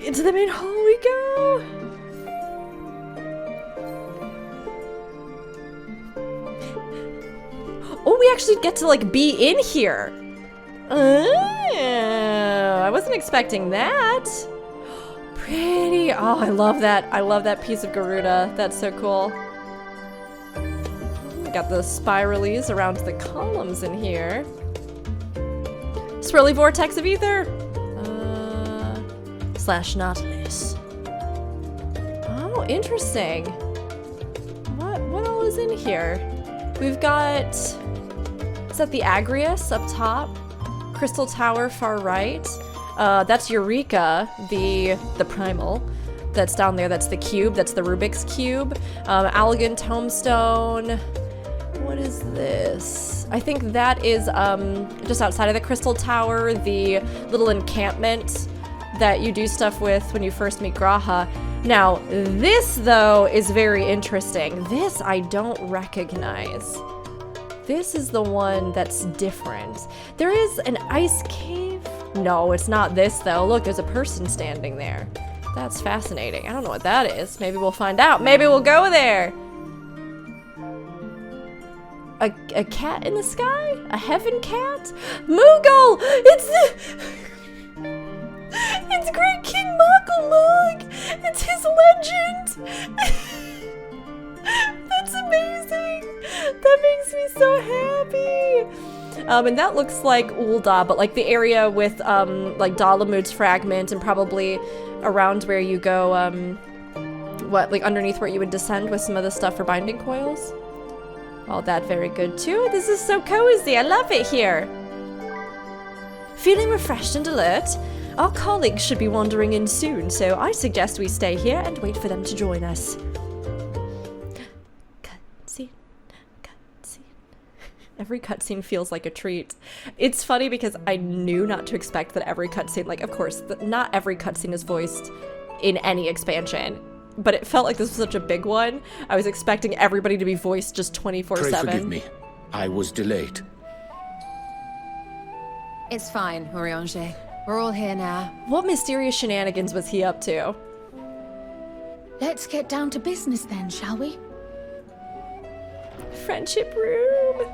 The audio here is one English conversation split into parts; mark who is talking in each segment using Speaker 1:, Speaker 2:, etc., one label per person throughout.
Speaker 1: Into the main hall we go! Oh, we actually get to, like, be in here! I wasn't expecting that! Pretty! Oh, I love that. I love that piece of Garuda. That's so cool. We got the spiralies around the columns in here. Swirly vortex of ether! Slash Nautilus. Oh, interesting. What all is in here? We've got... Is that the Agrius up top? Crystal Tower far right. That's Eureka, the primal. That's down there. That's the cube. That's the Rubik's Cube. Allegan Tombstone. What is this? I think that is just outside of the Crystal Tower, the little encampment that you do stuff with when you first meet Graha. Now, this, though, is very interesting. This I don't recognize. This is the one that's different. There is an ice cave. No, it's not this, though. Look, there's a person standing there. That's fascinating. I don't know what that is. Maybe we'll find out. Maybe we'll go there. A cat in the sky? A heaven cat? Moogle! It's Great King Mako, look! It's his legend! That's amazing! That makes me so happy! And that looks like Ul'dah, but like the area with like Dalamud's fragment and probably around where you go, like underneath where you would descend with some of the stuff for binding coils. All that very good too. This is so cozy. I love it here. Feeling refreshed and alert? Our colleagues should be wandering in soon, so I suggest we stay here and wait for them to join us. Cutscene. Every cutscene feels like a treat. It's funny because I knew not to expect that every cutscene, like, of course, not every cutscene is voiced in any expansion, but it felt like this was such a big one. I was expecting everybody to be voiced just 24/7.
Speaker 2: Pray forgive me. I was delayed.
Speaker 3: It's fine, Urianger. We're all here now.
Speaker 1: What mysterious shenanigans was he up to?
Speaker 4: Let's get down to business then, shall we?
Speaker 1: Friendship room.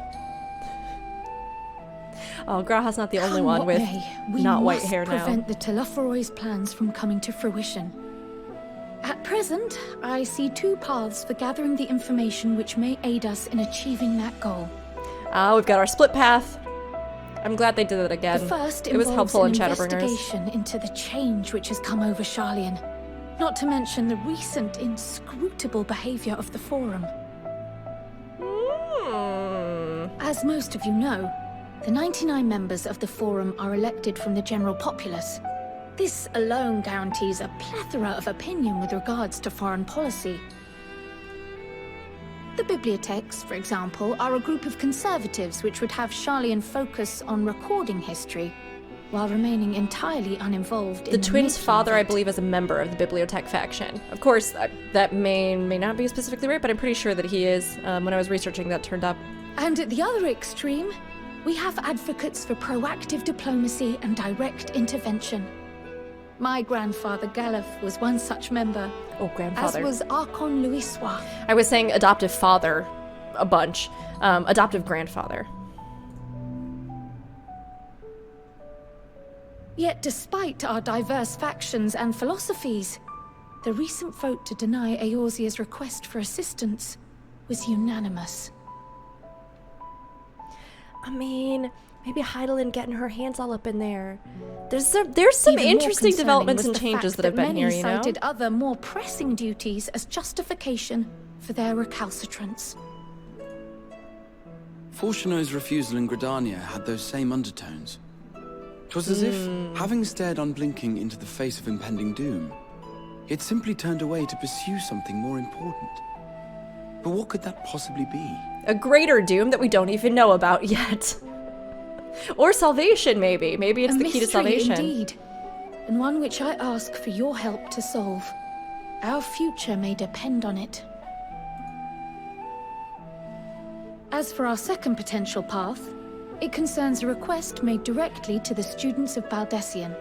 Speaker 1: Oh, Graha's not the only one with not white hair now.
Speaker 4: We must prevent the Telophoroid's plans from coming to fruition. At present, I see two paths for gathering the information which may aid us in achieving that goal.
Speaker 1: We've got our split path. I'm glad they did it again.
Speaker 4: The first
Speaker 1: it was helpful in
Speaker 4: involves
Speaker 1: Shadowbringers.
Speaker 4: an investigation into the change which has come over Sharlayan, not to mention the recent inscrutable behavior of the Forum. As most of you know, the 99 members of the Forum are elected from the general populace. This alone guarantees a plethora of opinion with regards to foreign policy. The bibliotheques, for example, are a group of conservatives which would have Sharlayan focus on recording history, while remaining entirely uninvolved in
Speaker 1: the twins' father, I
Speaker 4: event.
Speaker 1: believe, is a member of the bibliothèque faction. Of course, that may not be specifically right, but I'm pretty sure that he is. When I was researching, that turned up.
Speaker 4: And at the other extreme, we have advocates for proactive diplomacy and direct intervention. My grandfather Galef was one such member.
Speaker 1: Oh, grandfather.
Speaker 4: As was Archon Louiswa.
Speaker 1: I was saying adoptive father a bunch. Adoptive grandfather.
Speaker 4: Yet despite our diverse factions and philosophies, the recent vote to deny Eorzea's request for assistance was unanimous.
Speaker 1: I mean, maybe Heidelin getting her hands all up in there. There's some
Speaker 4: Even more
Speaker 1: interesting
Speaker 4: concerning
Speaker 1: developments
Speaker 4: was
Speaker 1: and
Speaker 4: the
Speaker 1: changes
Speaker 4: fact
Speaker 1: that have been here,
Speaker 4: many
Speaker 1: you know?
Speaker 4: cited other more pressing duties as justification for their recalcitrance.
Speaker 5: Fortuno's refusal in Gridania had those same undertones. 'Twas as if, having stared unblinking into the face of impending doom, it simply turned away to pursue something more important. But what could that possibly be?
Speaker 1: A greater doom that we don't even know about yet. Or salvation, maybe. Maybe it's the key to salvation.
Speaker 4: Indeed, and one which I ask for your help to solve. Our future may depend on it. As for our second potential path, it concerns a request made directly to the students of Baldessian.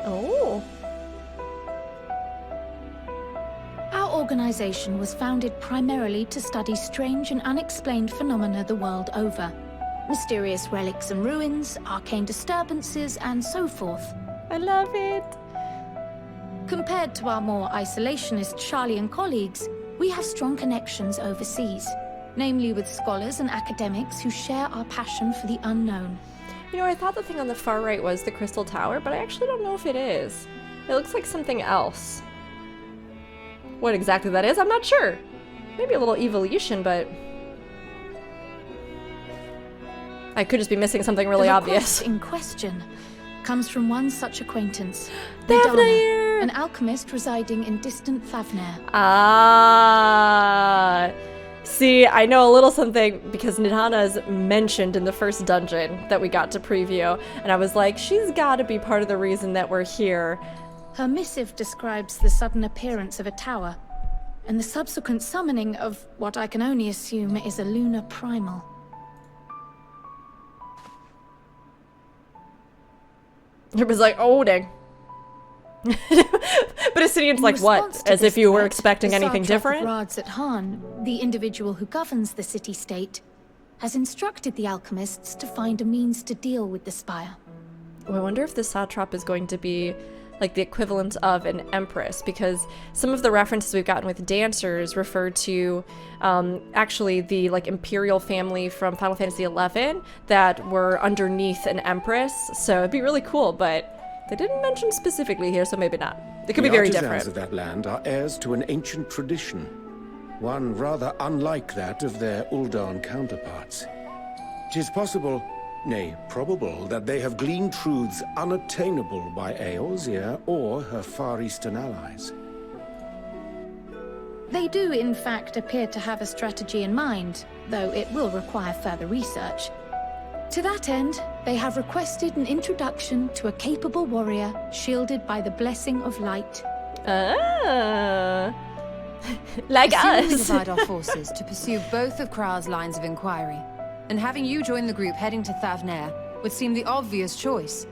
Speaker 1: Oh.
Speaker 4: organization was founded primarily to study strange and unexplained phenomena the world over. Mysterious relics and ruins, arcane disturbances, and so forth.
Speaker 1: I love it.
Speaker 4: Compared to our more isolationist Charlian colleagues, we have strong connections overseas, namely with scholars and academics who share our passion for the unknown.
Speaker 1: You know, I thought the thing on the far right was the Crystal Tower, but I actually don't know if it is. It looks like something else. What exactly that is, I'm not sure. Maybe a little evolution, but I could just be missing something really
Speaker 4: The
Speaker 1: obvious.
Speaker 4: request in question comes from one such acquaintance,
Speaker 1: Thavnair!
Speaker 4: an alchemist residing in distant Thavnair.
Speaker 1: Ah. See, I know a little something because Nidhana's mentioned in the first dungeon that we got to preview, and I was like, she's gotta be part of the reason that we're here.
Speaker 4: Her missive describes the sudden appearance of a tower, and the subsequent summoning of what I can only assume is a lunar primal.
Speaker 1: It was like, oh dang. But Asinian's like, what? As if you were expecting anything different?
Speaker 4: Khan, the individual who governs the city-state, has instructed the alchemists to find a means to deal with the spire.
Speaker 1: Oh, I wonder if the satrap is going to be like the equivalent of an empress, because some of the references we've gotten with dancers refer to actually the like imperial family from Final Fantasy XI that were underneath an empress. So it'd be really cool, but they didn't mention specifically here, so maybe not. It could be very different.
Speaker 2: The artisans of that land are heirs to an ancient tradition, one rather unlike that of their Uldan counterparts. It is possible, nay, probable, that they have gleaned truths unattainable by Eorzea or her Far Eastern allies.
Speaker 4: They do, in fact, appear to have a strategy in mind, though it will require further research. To that end, they have requested an introduction to a capable warrior shielded by the blessing of light.
Speaker 1: Ah. Like
Speaker 3: Assuming we
Speaker 1: us.
Speaker 3: divide our forces to pursue both of Kral's lines of inquiry, and having you join the group heading to Thavnair would seem the obvious choice.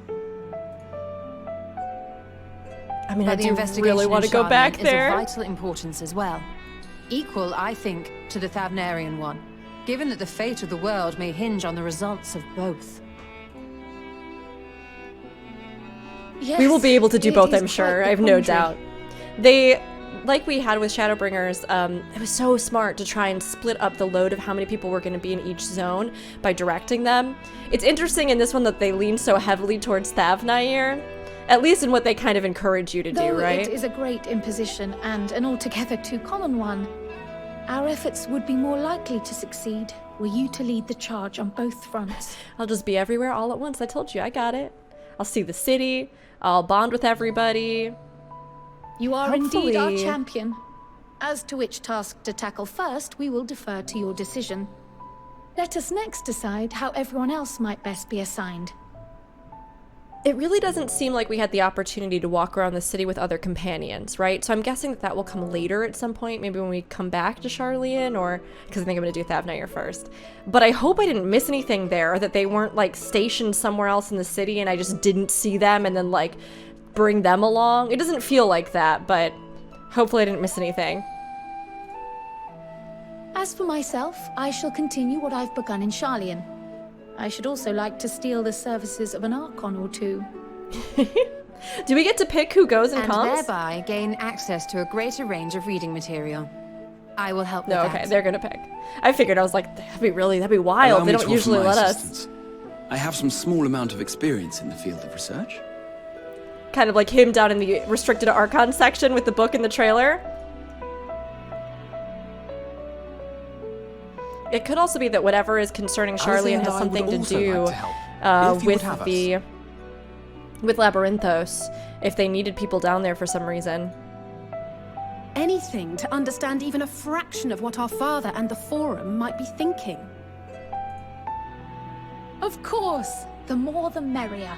Speaker 1: I mean,
Speaker 3: But
Speaker 1: I
Speaker 3: the
Speaker 1: do
Speaker 3: investigation
Speaker 1: really
Speaker 3: in
Speaker 1: want to go
Speaker 3: Charlian
Speaker 1: back
Speaker 3: is
Speaker 1: there.
Speaker 3: of vital importance as well. Equal, I think, to the Thavnairian one, given that the fate of the world may hinge on the results of both.
Speaker 4: Yes,
Speaker 1: We will be able to do
Speaker 4: it
Speaker 1: both,
Speaker 4: is
Speaker 1: I'm sure.
Speaker 4: quite the
Speaker 1: I have no
Speaker 4: quandary.
Speaker 1: doubt. They, like we had with Shadowbringers, it was so smart to try and split up the load of how many people were going to be in each zone by directing them. It's interesting in this one that they lean so heavily towards Thavnair, at least in what they kind of encourage you to do,
Speaker 4: Though
Speaker 1: right?
Speaker 4: it is a great imposition and an altogether too common one, our efforts would be more likely to succeed were you to lead the charge on both fronts.
Speaker 1: I'll just be everywhere all at once. I told you, I got it. I'll see the city. I'll bond with everybody.
Speaker 4: You are indeed our
Speaker 1: Hopefully.
Speaker 4: champion. As to which task to tackle first, we will defer to your decision. Let us next decide how everyone else might best be assigned.
Speaker 1: It really doesn't seem like we had the opportunity to walk around the city with other companions, right? So I'm guessing that will come later at some point, maybe when we come back to Charlian, or because I think I'm going to do Thavnair first. But I hope I didn't miss anything there, or that they weren't like stationed somewhere else in the city and I just didn't see them and then like bring them along. It doesn't feel like that, but hopefully I didn't miss anything.
Speaker 4: As for myself, I shall continue what I've begun in Charlian. I should also like to steal the services of an Archon or two.
Speaker 1: Do we get to pick who goes and
Speaker 3: And
Speaker 1: comes?
Speaker 3: thereby gain access to a greater range of reading material. I will help with
Speaker 1: No,
Speaker 3: that.
Speaker 1: okay, they're gonna pick. I figured, I was like, that'd be wild.
Speaker 5: Allow
Speaker 1: They
Speaker 5: me
Speaker 1: don't
Speaker 5: to offer
Speaker 1: usually
Speaker 5: my
Speaker 1: let us.
Speaker 5: assistance. I have some small amount of experience in the field of research.
Speaker 1: Kind of like him down in the restricted Archon section with the book in the trailer. It could also be that whatever is concerning
Speaker 5: Alistair
Speaker 1: Charlian
Speaker 5: and
Speaker 1: has
Speaker 5: I
Speaker 1: something
Speaker 5: would
Speaker 1: to
Speaker 5: also
Speaker 1: do
Speaker 5: like to help, if you would
Speaker 1: with
Speaker 5: have us.
Speaker 1: with Labyrinthos, if they needed people down there for some reason.
Speaker 6: Anything to understand even a fraction of what our father and the Forum might be thinking.
Speaker 4: Of course, the more the merrier.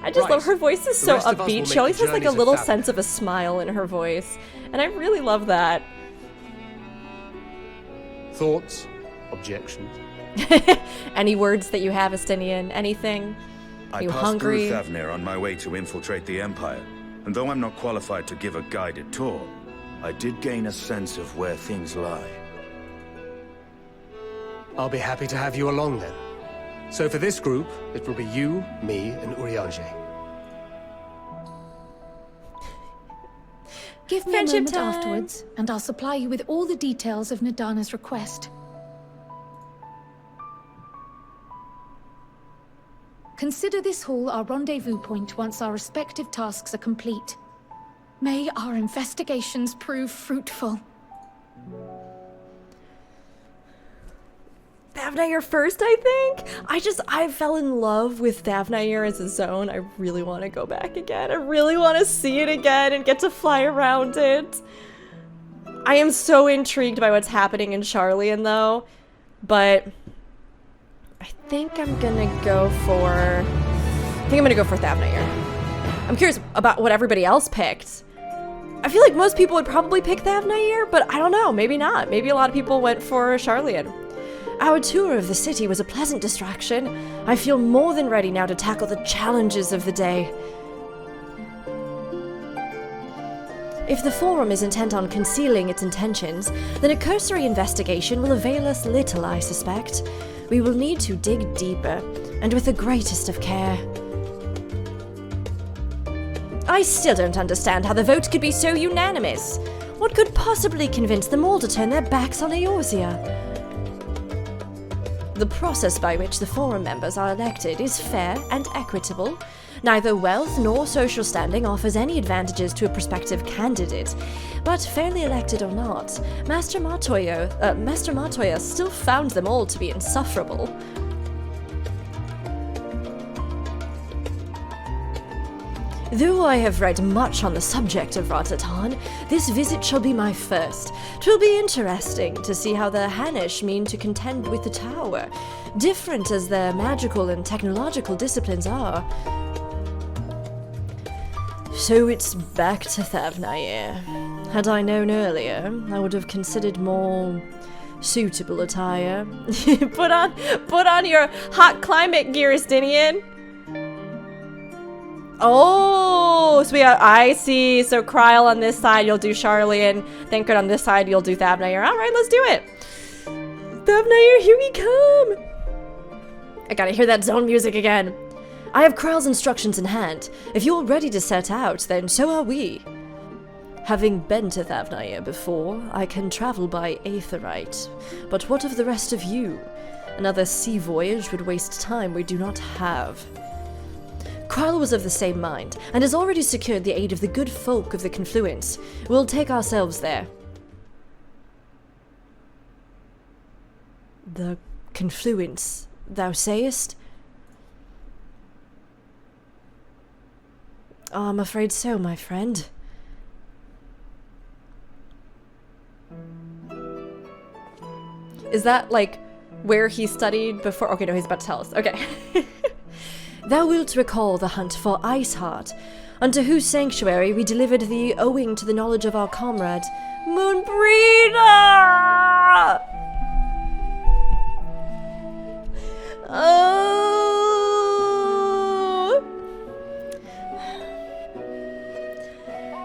Speaker 1: I just love her voice is
Speaker 7: The
Speaker 1: so
Speaker 7: rest of us will
Speaker 1: upbeat.
Speaker 7: make
Speaker 1: She always
Speaker 7: the
Speaker 1: has like a
Speaker 7: journeys of
Speaker 1: little
Speaker 7: Thavnair.
Speaker 1: sense of a smile in her voice, and I really love that.
Speaker 7: Thoughts? Objections?
Speaker 1: Any words that you have, Estinian? Anything?
Speaker 8: I
Speaker 1: You
Speaker 8: passed
Speaker 1: hungry?
Speaker 8: through Thavnair on my way to infiltrate the Empire. And though I'm not qualified to give a guided tour, I did gain a sense of where things lie.
Speaker 7: I'll be happy to have you along then. So for this group, it will be you, me, and Urianger.
Speaker 4: Give me
Speaker 1: Friendship
Speaker 4: a moment
Speaker 1: time.
Speaker 4: afterwards, and I'll supply you with all the details of Nadana's request. Consider this hall our rendezvous point once our respective tasks are complete. May our investigations prove fruitful.
Speaker 1: Thavnair first, I think? I fell in love with Thavnair as a zone. I really want to go back again. I really want to see it again and get to fly around it. I am so intrigued by what's happening in Sharlayan, though. But I think I'm gonna go for Thavnair. I'm curious about what everybody else picked. I feel like most people would probably pick Thavnair, but I don't know, maybe not. Maybe a lot of people went for Sharlayan. Our tour of the city was a pleasant distraction. I feel more than ready now to tackle the challenges of the day. If the Forum is intent on concealing its intentions, then a cursory investigation will avail us little, I suspect. We will need to dig deeper, and with the greatest of care. I still don't understand how the vote could be so unanimous. What could possibly convince them all to turn their backs on Eorzea? The process by which the Forum members are elected is fair and equitable. Neither wealth nor social standing offers any advantages to a prospective candidate. But fairly elected or not, Master Matoya still found them all to be insufferable. Though I have read much on the subject of Ratatan, this visit shall be my first. 'Twill be interesting to see how the Hanish mean to contend with the tower, different as their magical and technological disciplines are. So it's back to Thavnair. Had I known earlier, I would have considered more suitable attire. put on your hot climate gear, Estinian. Oh, so we got, I see. So Kryl on this side, you'll do Sharlayan. Thancred on this side, you'll do Thavnair. All right, let's do it. Thavnair, here we come. I gotta hear that zone music again. I have Kryl's instructions in hand. If you're ready to set out, then so are we. Having been to Thavnair before, I can travel by Aetheryte. But what of the rest of you? Another sea voyage would waste time we do not have. Kryl was of the same mind, and has already secured the aid of the good folk of the Confluence. We'll take ourselves there. The Confluence, thou sayest? I'm afraid so, my friend. Is that, like, where he studied before? Okay, no, he's about to tell us. Okay. Thou wilt recall the hunt for Iceheart, unto whose sanctuary we delivered thee owing to the knowledge of our comrade, Moonbreeder! Oh!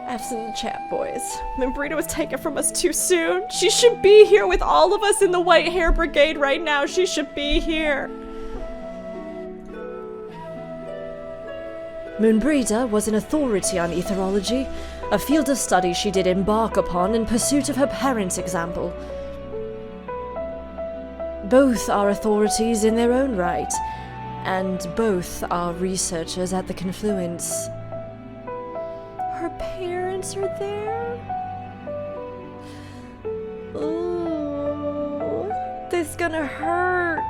Speaker 1: Absent the chat, boys. Moonbreeder was taken from us too soon. She should be here with all of us in the White Hair Brigade right now. She should be here. Moonbreeder was an authority on etherology, a field of study she did embark upon in pursuit of her parents' example. Both are authorities in their own right, and both are researchers at the Confluence. Her parents are there? Ooh, this is gonna hurt.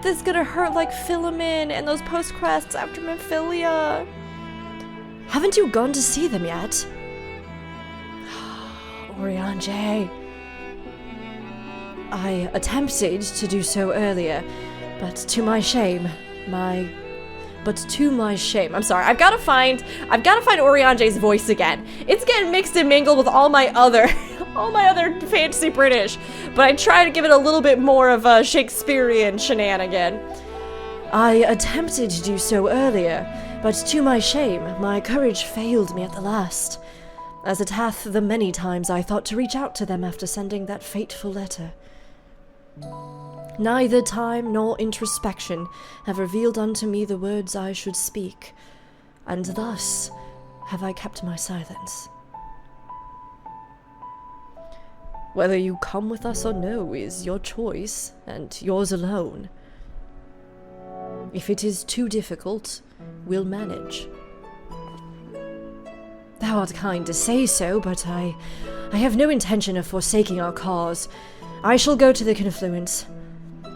Speaker 1: This is gonna hurt like Philemon and those post-quests after Memphilia. Haven't you gone to see them yet? Urianger. I attempted to do so earlier, but to my shame, I'm sorry, I've gotta find Urianger's voice again. It's getting mixed and mingled with all my other fancy British, but I try to give it a little bit more of a Shakespearean shenanigan. I attempted to do so earlier, but to my shame, my courage failed me at the last, as it hath the many times I thought to reach out to them after sending that fateful letter. Neither time nor introspection have revealed unto me the words I should speak, and thus have I kept my silence. Whether you come with us or no is your choice, and yours alone. If it is too difficult, we'll manage. Thou art kind to say so, but I have no intention of forsaking our cause. I shall go to the confluence,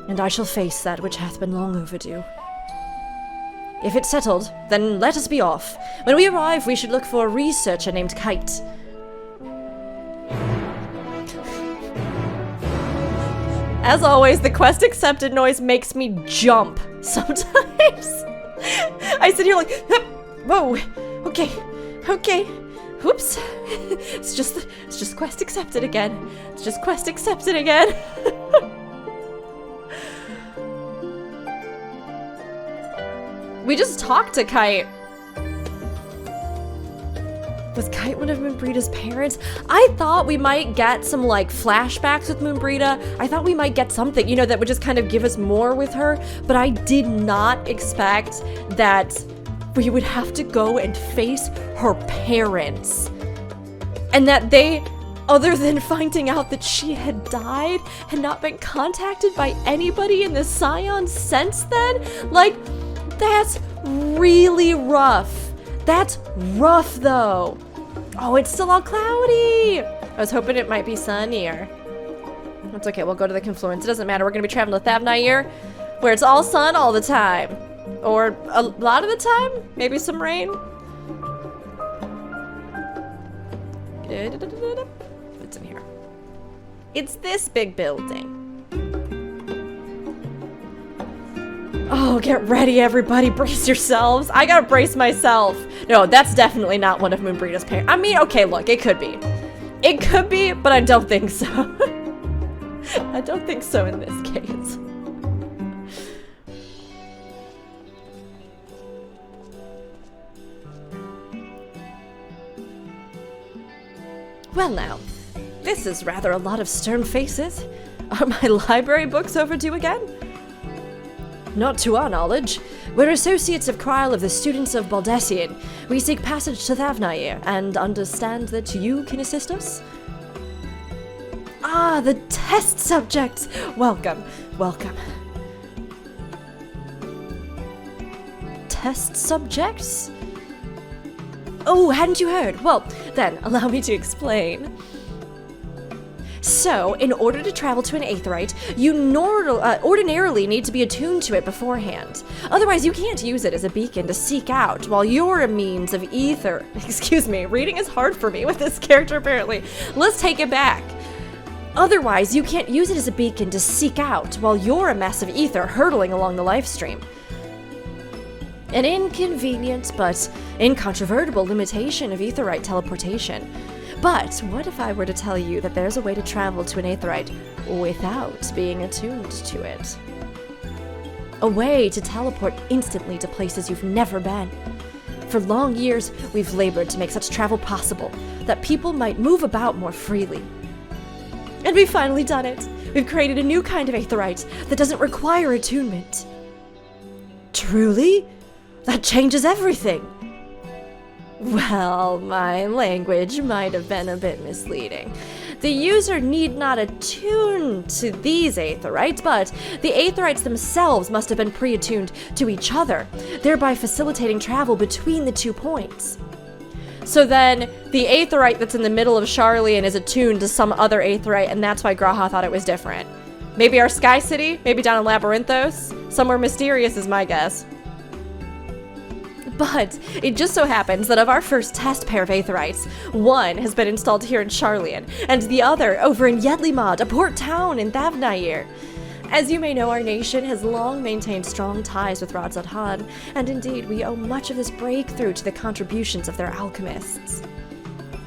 Speaker 1: and I shall face that which hath been long overdue. If it's settled, then let us be off. When we arrive, we should look for a researcher named Kite. As always, the quest accepted noise makes me jump sometimes. I sit here like, whoa, okay, whoops. It's just quest accepted again. It's just quest accepted again. We just talked to Kite. Was Kite one of Moonbreeda's parents? I thought we might get some, like, flashbacks with Moonbreeda. I thought we might get something, you know, that would just kind of give us more with her. But I did not expect that we would have to go and face her parents. And that they, other than finding out that she had died, had not been contacted by anybody in the Scion since then? Like, that's really rough. That's rough, though. Oh, it's still all cloudy. I was hoping it might be sunnier. That's okay, we'll go to the confluence. It doesn't matter, we're gonna be traveling to Thavnair, where it's all sun all the time. Or a lot of the time, maybe some rain. What's in here? It's this big building. Oh, get ready, everybody. Brace yourselves. I gotta brace myself. No, that's definitely not one of Moonbreeda's parents. I mean, okay, look, it could be. It could be, but I don't think so. I don't think so in this case. Well now, this is rather a lot of stern faces. Are my library books overdue again? Not to our knowledge. We're associates of Kryl of the Students of Baldessian. We seek passage to Thavnair, and understand that you can assist us? Ah, the test subjects! Welcome, welcome. Test subjects? Oh, hadn't you heard? Well, then, allow me to explain. So, in order to travel to an Aetheryte, you ordinarily need to be attuned to it beforehand. Otherwise, you can't use it as a beacon to seek out, while you're a means of ether. Excuse me, reading is hard for me with this character, apparently. Let's take it back. Otherwise, you can't use it as a beacon to seek out, while you're a mass of ether hurtling along the life stream. An inconvenient but incontrovertible limitation of Aetherite teleportation. But what if I were to tell you that there's a way to travel to an Aetherite without being attuned to it? A way to teleport instantly to places you've never been. For long years, we've labored to make such travel possible, that people might move about more freely. And we've finally done it! We've created a new kind of Aetherite that doesn't require attunement. Truly? That changes everything! Well, my language might have been a bit misleading. The user need not attune to these Aetherites, but the Aetherites themselves must have been pre-attuned to each other, thereby facilitating travel between the 2 points. So then, the Aetherite that's in the middle of Sharlayan is attuned to some other Aetherite, and that's why G'raha thought it was different. Maybe our Sky City? Maybe down in Labyrinthos? Somewhere mysterious is my guess. But it just so happens that of our first test pair of Aetherites, one has been installed here in Sharlayan, and the other over in Yedlimod, a port town in Thavnair. As you may know, our nation has long maintained strong ties with Radzadhan, and indeed we owe much of this breakthrough to the contributions of their alchemists.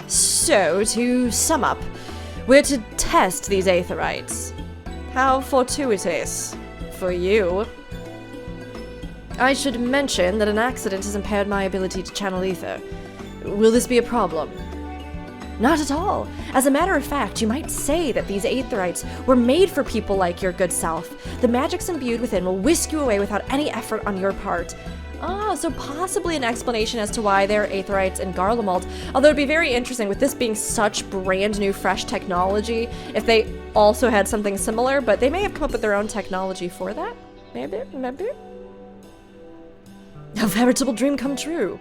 Speaker 1: So, to sum up, we're to test these Aetherites. How fortuitous for you. I should mention that an accident has impaired my ability to channel ether. Will this be a problem? Not at all. As a matter of fact, you might say that these Aetherites were made for people like your good self. The magics imbued within will whisk you away without any effort on your part. Ah, so possibly an explanation as to why they're Aetherites in Garlemald. Although it'd be very interesting with this being such brand new, fresh technology, if they also had something similar, but they may have come up with their own technology for that. Maybe. A veritable dream come true.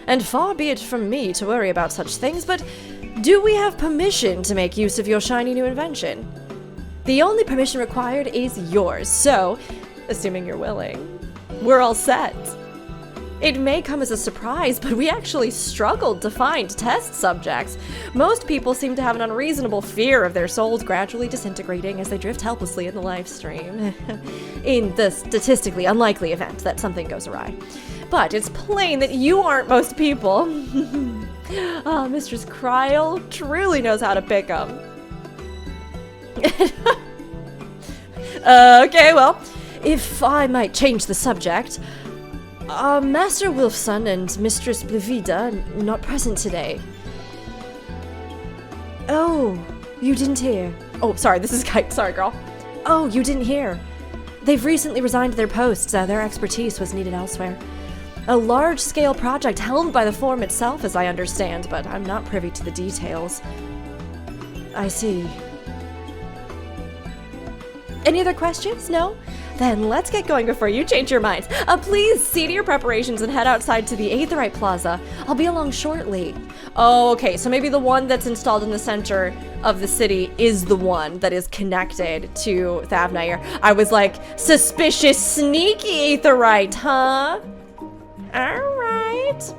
Speaker 1: And far be it from me to worry about such things, but do we have permission to make use of your shiny new invention? The only permission required is yours, so, assuming you're willing, we're all set. It may come as a surprise, but we actually struggled to find test subjects. Most people seem to have an unreasonable fear of their souls gradually disintegrating as they drift helplessly in the live stream. In the statistically unlikely event that something goes awry. But it's plain that you aren't most people. Mistress Kryl truly knows how to pick them. Okay, well, if I might change the subject, Master Wilfson and Mistress Blevida not present today. Oh, you didn't hear. Oh, sorry, this is Kite. Sorry, girl. Oh, you didn't hear. They've recently resigned their posts. Their expertise was needed elsewhere. A large-scale project helmed by the Forum itself, as I understand, but I'm not privy to the details. I see. Any other questions? No? Then let's get going before you change your minds. Please see to your preparations and head outside to the Aetheryte Plaza. I'll be along shortly. Oh, okay, so maybe the one that's installed in the center of the city is the one that is connected to Thavnair. I was like, suspicious, sneaky Aetheryte, huh? Alright.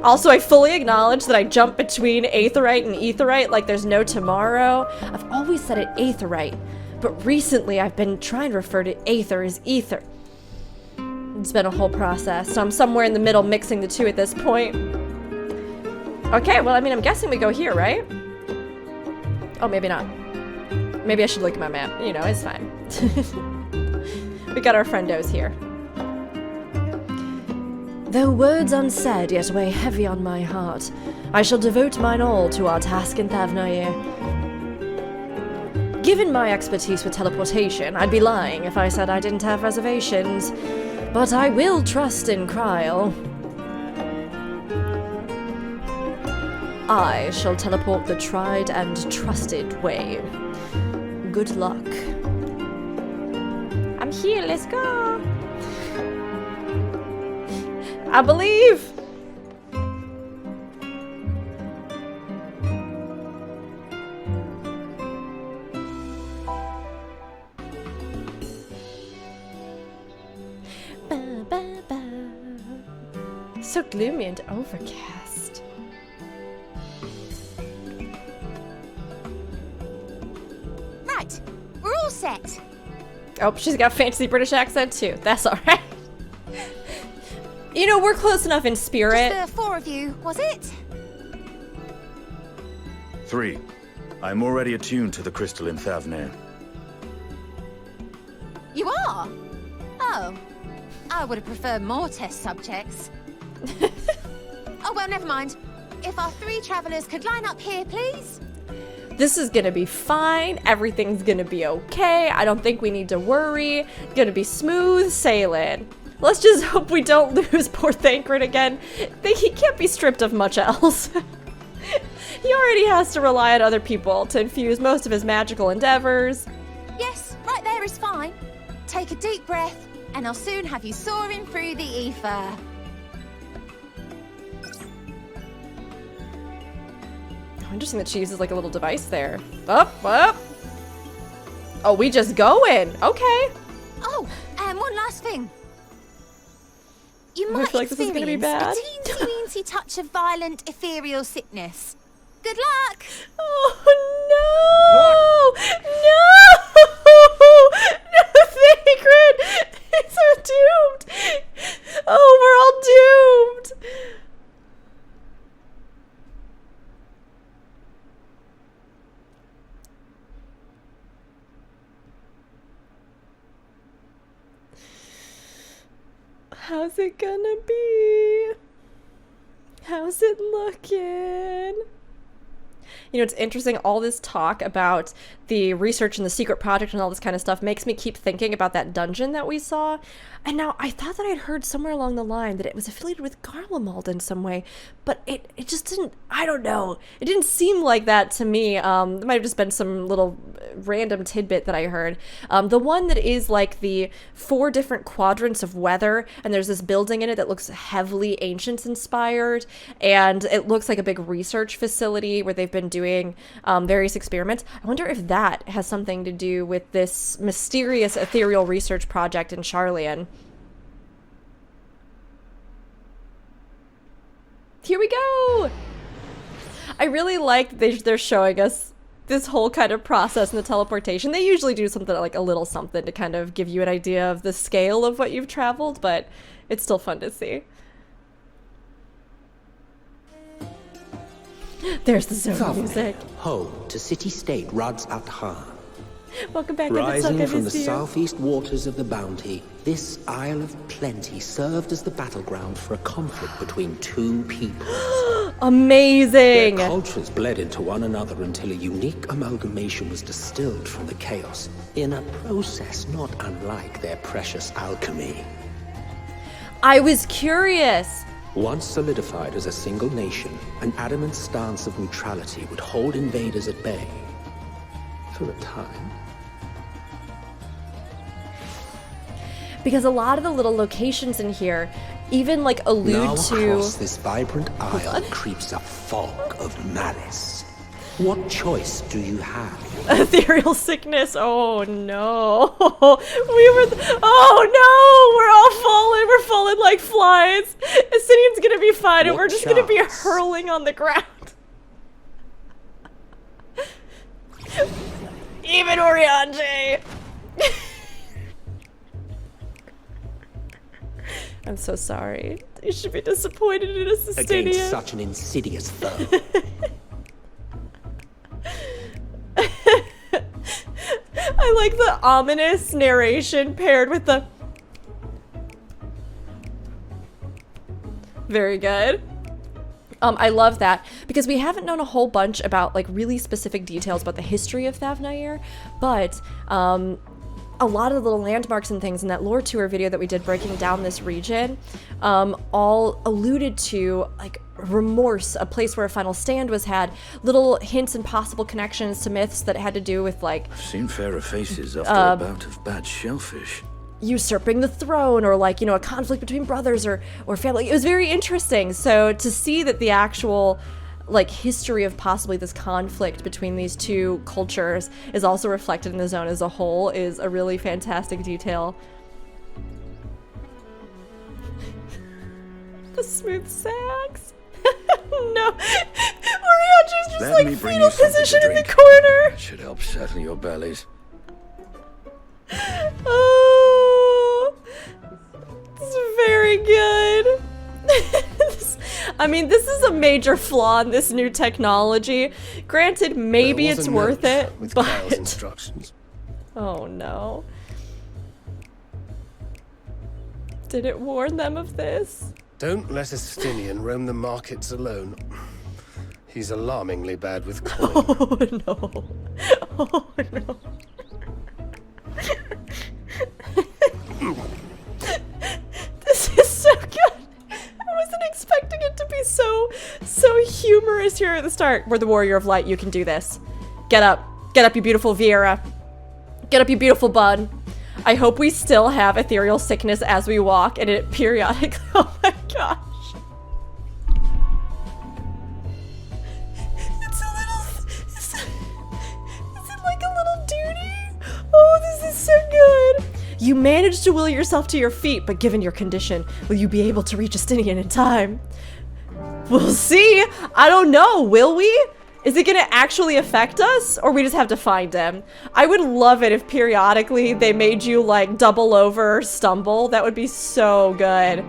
Speaker 1: Also, I fully acknowledge that I jump between Aetheryte and Aetherite like there's no tomorrow. I've always said it Aetheryte, but recently I've been trying to refer to Aether as Ether. It's been a whole process, so I'm somewhere in the middle mixing the two at this point. Okay, well, I mean, I'm guessing we go here, right? Oh, maybe not. Maybe I should look at my map. You know, it's fine. We got our friendos here. Though words unsaid yet weigh heavy on my heart, I shall devote mine all to our task in Thavnair. Given my expertise with teleportation, I'd be lying if I said I didn't have reservations. But I will trust in Kryl. I shall teleport the tried and trusted way. Good luck. I'm here, let's go! I believe! Ba, ba, ba. So gloomy and overcast.
Speaker 9: Right, we're all set.
Speaker 1: Oh, she's got a fancy British accent too. That's alright. You know, we're close enough in spirit.
Speaker 9: Just the four of you, was it?
Speaker 8: 3. I'm already attuned to the crystal in Thavnair.
Speaker 9: You are? Oh. I would have preferred more test subjects. Oh, well, never mind. If our 3 travelers could line up here, please.
Speaker 1: This is gonna be fine. Everything's gonna be okay. I don't think we need to worry. Gonna be smooth sailing. Let's just hope we don't lose poor Thancred again. He can't be stripped of much else. He already has to rely on other people to infuse most of his magical endeavors.
Speaker 9: Yes, right there is fine. Take a deep breath, and I'll soon have you soaring through the ether.
Speaker 1: Oh, interesting that she uses like a little device there. Up, up. Oh, we just going. Okay.
Speaker 9: Oh, and one last thing. You
Speaker 1: I
Speaker 9: might
Speaker 1: feel like this is gonna be
Speaker 9: experience
Speaker 1: bad.
Speaker 9: a teensy-weensy touch of violent ethereal sickness. Good luck!
Speaker 1: Oh no! No! No, Thancred! He's so doomed! Oh, we're all doomed! How's it gonna be? How's it looking? You know, it's interesting, all this talk about the research and the secret project and all this kind of stuff makes me keep thinking about that dungeon that we saw. And now I thought that I'd heard somewhere along the line that it was affiliated with Garlemald in some way, but it just didn't, I don't know. It didn't seem like that to me. It might have just been some little random tidbit that I heard. The one that is like the 4 different quadrants of weather, and there's this building in it that looks heavily ancient inspired, and it looks like a big research facility where they've been doing various experiments. I wonder if that has something to do with this mysterious ethereal research project in Sharlayan. Here we go! I really like they're showing us this whole kind of process in the teleportation. They usually do something like a little something to kind of give you an idea of the scale of what you've traveled, but it's still fun to see. There's the zone music.
Speaker 10: Home to city-state Rads Athan.
Speaker 1: Welcome back,
Speaker 10: Rising from the southeast waters of the Bounty, this Isle of Plenty served as the battleground for a conflict between 2 peoples.
Speaker 1: Amazing!
Speaker 10: Their cultures bled into one another until a unique amalgamation was distilled from the chaos, in a process not unlike their precious alchemy.
Speaker 1: I was curious.
Speaker 10: Once solidified as a single nation, an adamant stance of neutrality would hold invaders at bay. For a time.
Speaker 1: Because a lot of the little locations in here even like allude
Speaker 10: now
Speaker 1: to
Speaker 10: across this vibrant isle creeps a fog of malice. What choice do you have?
Speaker 1: Ethereal sickness. Oh no. Oh no, we're all falling. We're falling like flies. Asinian's gonna be fine, and we're just gonna be hurling on the ground. Even Oriange. I'm so sorry. You should be disappointed in us, Astinian.
Speaker 10: Against such an insidious foe.
Speaker 1: I like the ominous narration paired with the... Very good. I love that because we haven't known a whole bunch about like really specific details about the history of Thavnair, but a lot of the little landmarks and things in that lore tour video that we did breaking down this region all alluded to like Remorse, a place where a final stand was had, little hints and possible connections to myths that had to do with like...
Speaker 8: I've seen fairer faces after a bout of bad shellfish.
Speaker 1: Usurping the throne, or like, you know, a conflict between brothers or family. It was very interesting. So to see that the actual like history of possibly this conflict between these two cultures is also reflected in the zone as a whole is a really fantastic detail. The smooth sax. No, Oriange's just like fetal position in the corner.
Speaker 8: That should help settle your bellies.
Speaker 1: Oh, this is very good. I mean, this is a major flaw in this new technology. Granted, maybe it's worth it,
Speaker 7: with
Speaker 1: but...
Speaker 7: Kyle's instructions.
Speaker 1: Oh no. Did it warn them of this?
Speaker 7: Don't let Astinian roam the markets alone. He's alarmingly bad with coin.
Speaker 1: Oh no. Oh no. This is so good. I wasn't expecting it to be so humorous here at the start. We're the Warrior of Light. You can do this. Get up, you beautiful Viera. Get up, you beautiful bud. I hope we still have ethereal sickness as we walk, and it periodically. Oh my gosh. It's a little. Is it like a little duty? Oh, this is so good. You managed to will yourself to your feet, but given your condition, will you be able to reach Astinian in time? We'll see. I don't know. Will we? Is it gonna actually affect us, or we just have to find him? I would love it if periodically they made you like double over or stumble. That would be so good.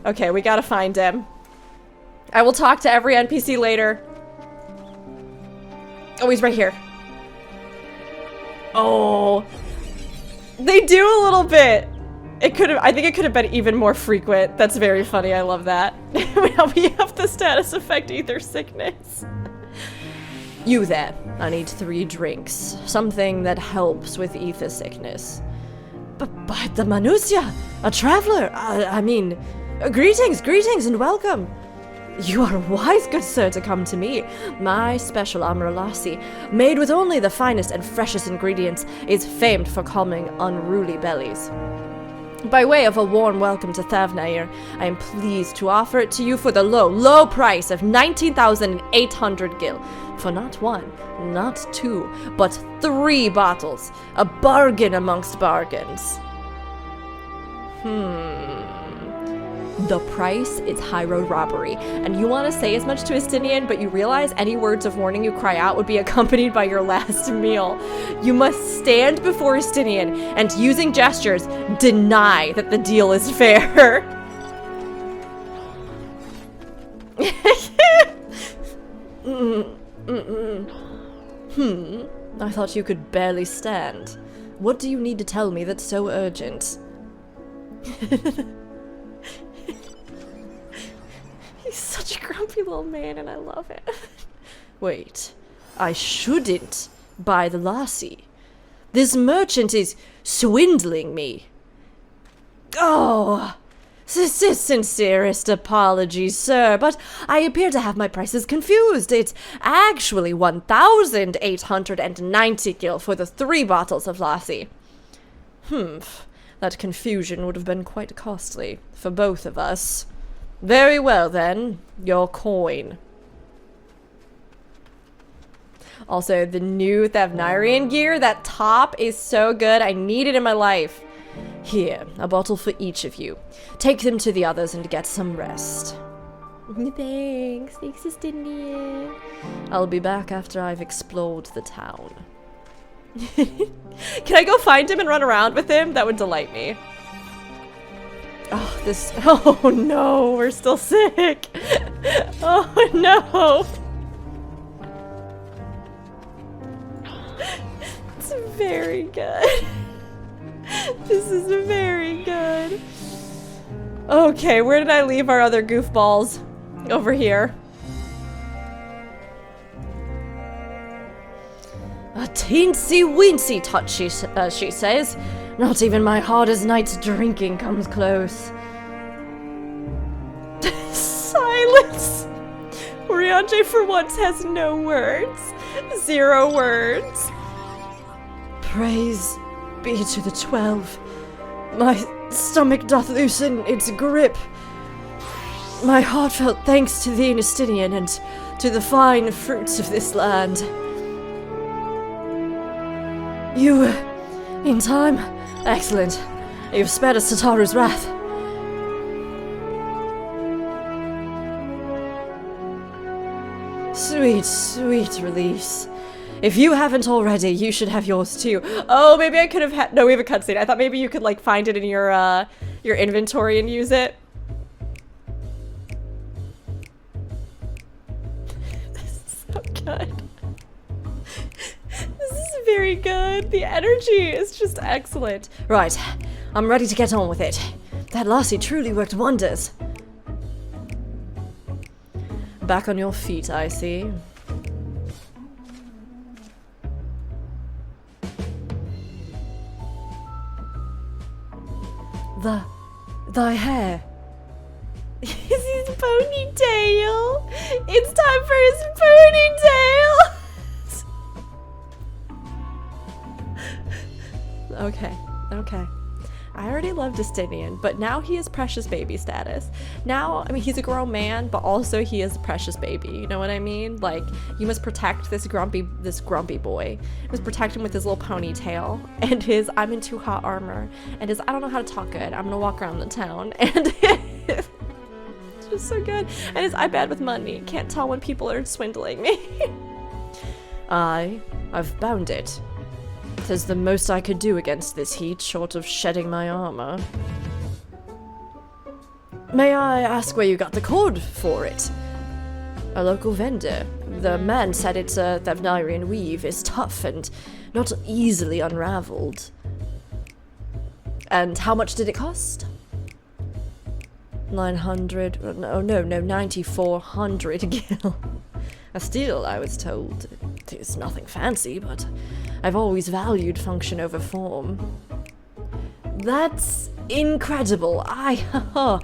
Speaker 1: Okay, we gotta find him. I will talk to every NPC later. Oh, he's right here. Oh. They do a little bit. I think it could have been even more frequent. That's very funny. I love that. Now we have the status effect Aethersickness. You there. I need 3 drinks. Something that helps with Aethersickness. But the Matsya, a traveler. I mean, greetings and welcome. You are wise, good sir, to come to me. My special armor lassi, made with only the finest and freshest ingredients, is famed for calming unruly bellies. By way of a warm welcome to Thavnair, I am pleased to offer it to you for the low price of 19,800 gil. For not 1, not 2, but 3 bottles. A bargain amongst bargains. The price is high road robbery, and you want to say as much to Estinian, but you realize any words of warning you cry out would be accompanied by your last meal. You must stand before Estinian and, using gestures, deny that the deal is fair. I thought you could barely stand. What do you need to tell me that's so urgent? He's such a grumpy little man, and I love it. Wait, I shouldn't buy the lassie. This merchant is swindling me. Oh, sincerest apologies, sir, but I appear to have my prices confused. It's actually 1,890 gil for the 3 bottles of lassie. That confusion would have been quite costly for both of us. Very well, then. Your coin. Also, the new Thavnairian gear, that top is so good. I need it in my life. Here, a bottle for each of you. Take them to the others and get some rest. Thanks, Estinian. I'll be back after I've explored the town. Can I go find him and run around with him? That would delight me. Oh no, we're still sick. Oh no. It's very good. This is very good. Okay, where did I leave our other goofballs? Over here. A teensy-weensy touch, she says. Not even my hardest night's drinking comes close. Silence! Rianche for once has no words. 0 words. Praise be to the 12. My stomach doth loosen its grip. My heartfelt thanks to thee, Estinian, and to the fine fruits of this land. You, in time? Excellent. You've spared us Tataru's wrath. Sweet, sweet release. If you haven't already, you should have yours too. Oh, maybe I could have had— no, we have a cutscene. I thought maybe you could, like, find it in your inventory and use it. This is so good. This is very good. The energy is just excellent. Right, I'm ready to get on with it. That lassie truly worked wonders. Back on your feet, I see. Thy hair. Is his ponytail? It's time for his ponytail! Okay. I already loved Estinian, but now he is precious baby status. Now, I mean, he's a grown man, but also he is a precious baby. You know what I mean? Like, you must protect this grumpy boy. You must protect him with his little ponytail and his I'm in too hot armor and his I don't know how to talk good. I'm gonna walk around the town and it's just so good. And his I bad with money. Can't tell when people are swindling me. I've bound it. 'Tis the most I could do against this heat, short of shedding my armor. May I ask where you got the cord for it? A local vendor. The man said its Thavnairian weave is tough and not easily unraveled. And how much did it cost? 900, no, 9,400 gil. Still, I was told, it's nothing fancy, but I've always valued function over form. That's incredible. Oh,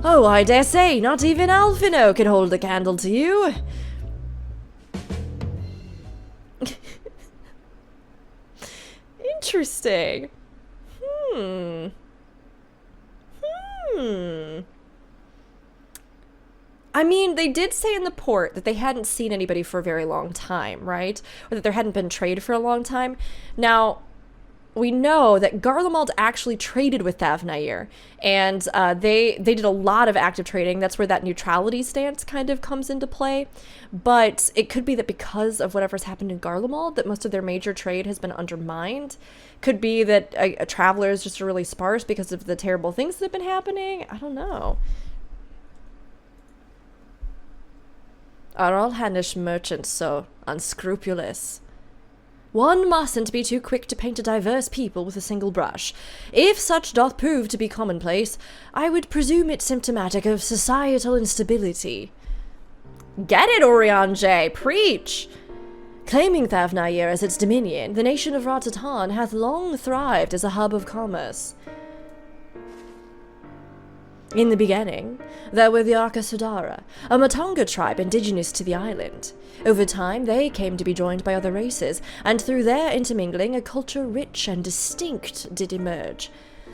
Speaker 1: I dare say, not even Alphino could hold a candle to you. Interesting. I mean, they did say in the port that they hadn't seen anybody for a very long time, right? Or that there hadn't been trade for a long time. Now, we know that Garlemald actually traded with Thavnair, and they did a lot of active trading. That's where that neutrality stance kind of comes into play. But it could be that because of whatever's happened in Garlemald, that most of their major trade has been undermined. Could be that travelers just are really sparse because of the terrible things that have been happening. I don't know. Are all Hannish merchants so unscrupulous? One mustn't be too quick to paint a diverse people with a single brush. If such doth prove to be commonplace, I would presume it symptomatic of societal instability. Get it, Oriange! Preach! Claiming Thavnair as its dominion, the nation of Ratatan hath long thrived as a hub of commerce. In the beginning, there were the Arkasudara, a Matonga tribe indigenous to the island. Over time, they came to be joined by other races, and through their intermingling, a culture rich and distinct did emerge.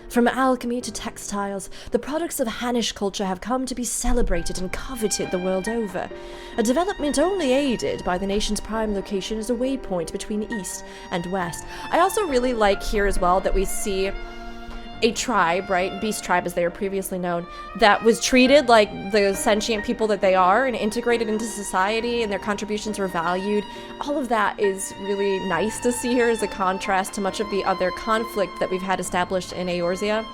Speaker 1: From alchemy to textiles, the products of Hannish culture have come to be celebrated and coveted the world over, a development only aided by the nation's prime location as a waypoint between east and west. I also really like here as well that we see a tribe, right, beast tribe as they were previously known, that was treated like the sentient people that they are and integrated into society, and their contributions were valued. All of that is really nice to see here as a contrast to much of the other conflict that we've had established in Eorzea.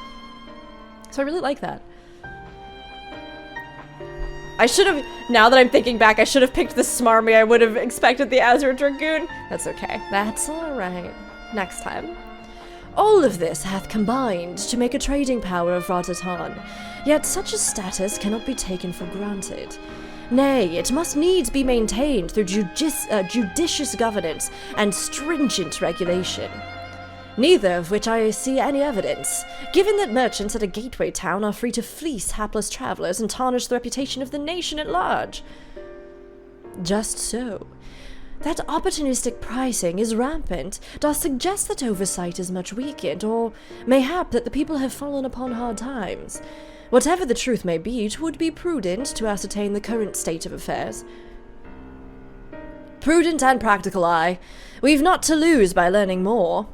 Speaker 1: So I really like that. I should have, now that I'm thinking back, I should have picked the Smarmy. I would have expected the Azure Dragoon. That's okay. That's alright. Next time. All of this hath combined to make a trading power of Ratatan, yet such a status cannot be taken for granted. Nay, it must needs be maintained through judicious governance and stringent regulation. Neither of which I see any evidence, given that merchants at a gateway town are free to fleece hapless travelers and tarnish the reputation of the nation at large. Just so. That opportunistic pricing is rampant does suggest that oversight is much weakened, or mayhap that the people have fallen upon hard times. Whatever the truth may be, it would be prudent to ascertain the current state of affairs. Prudent and practical, aye. We've not to lose by learning more.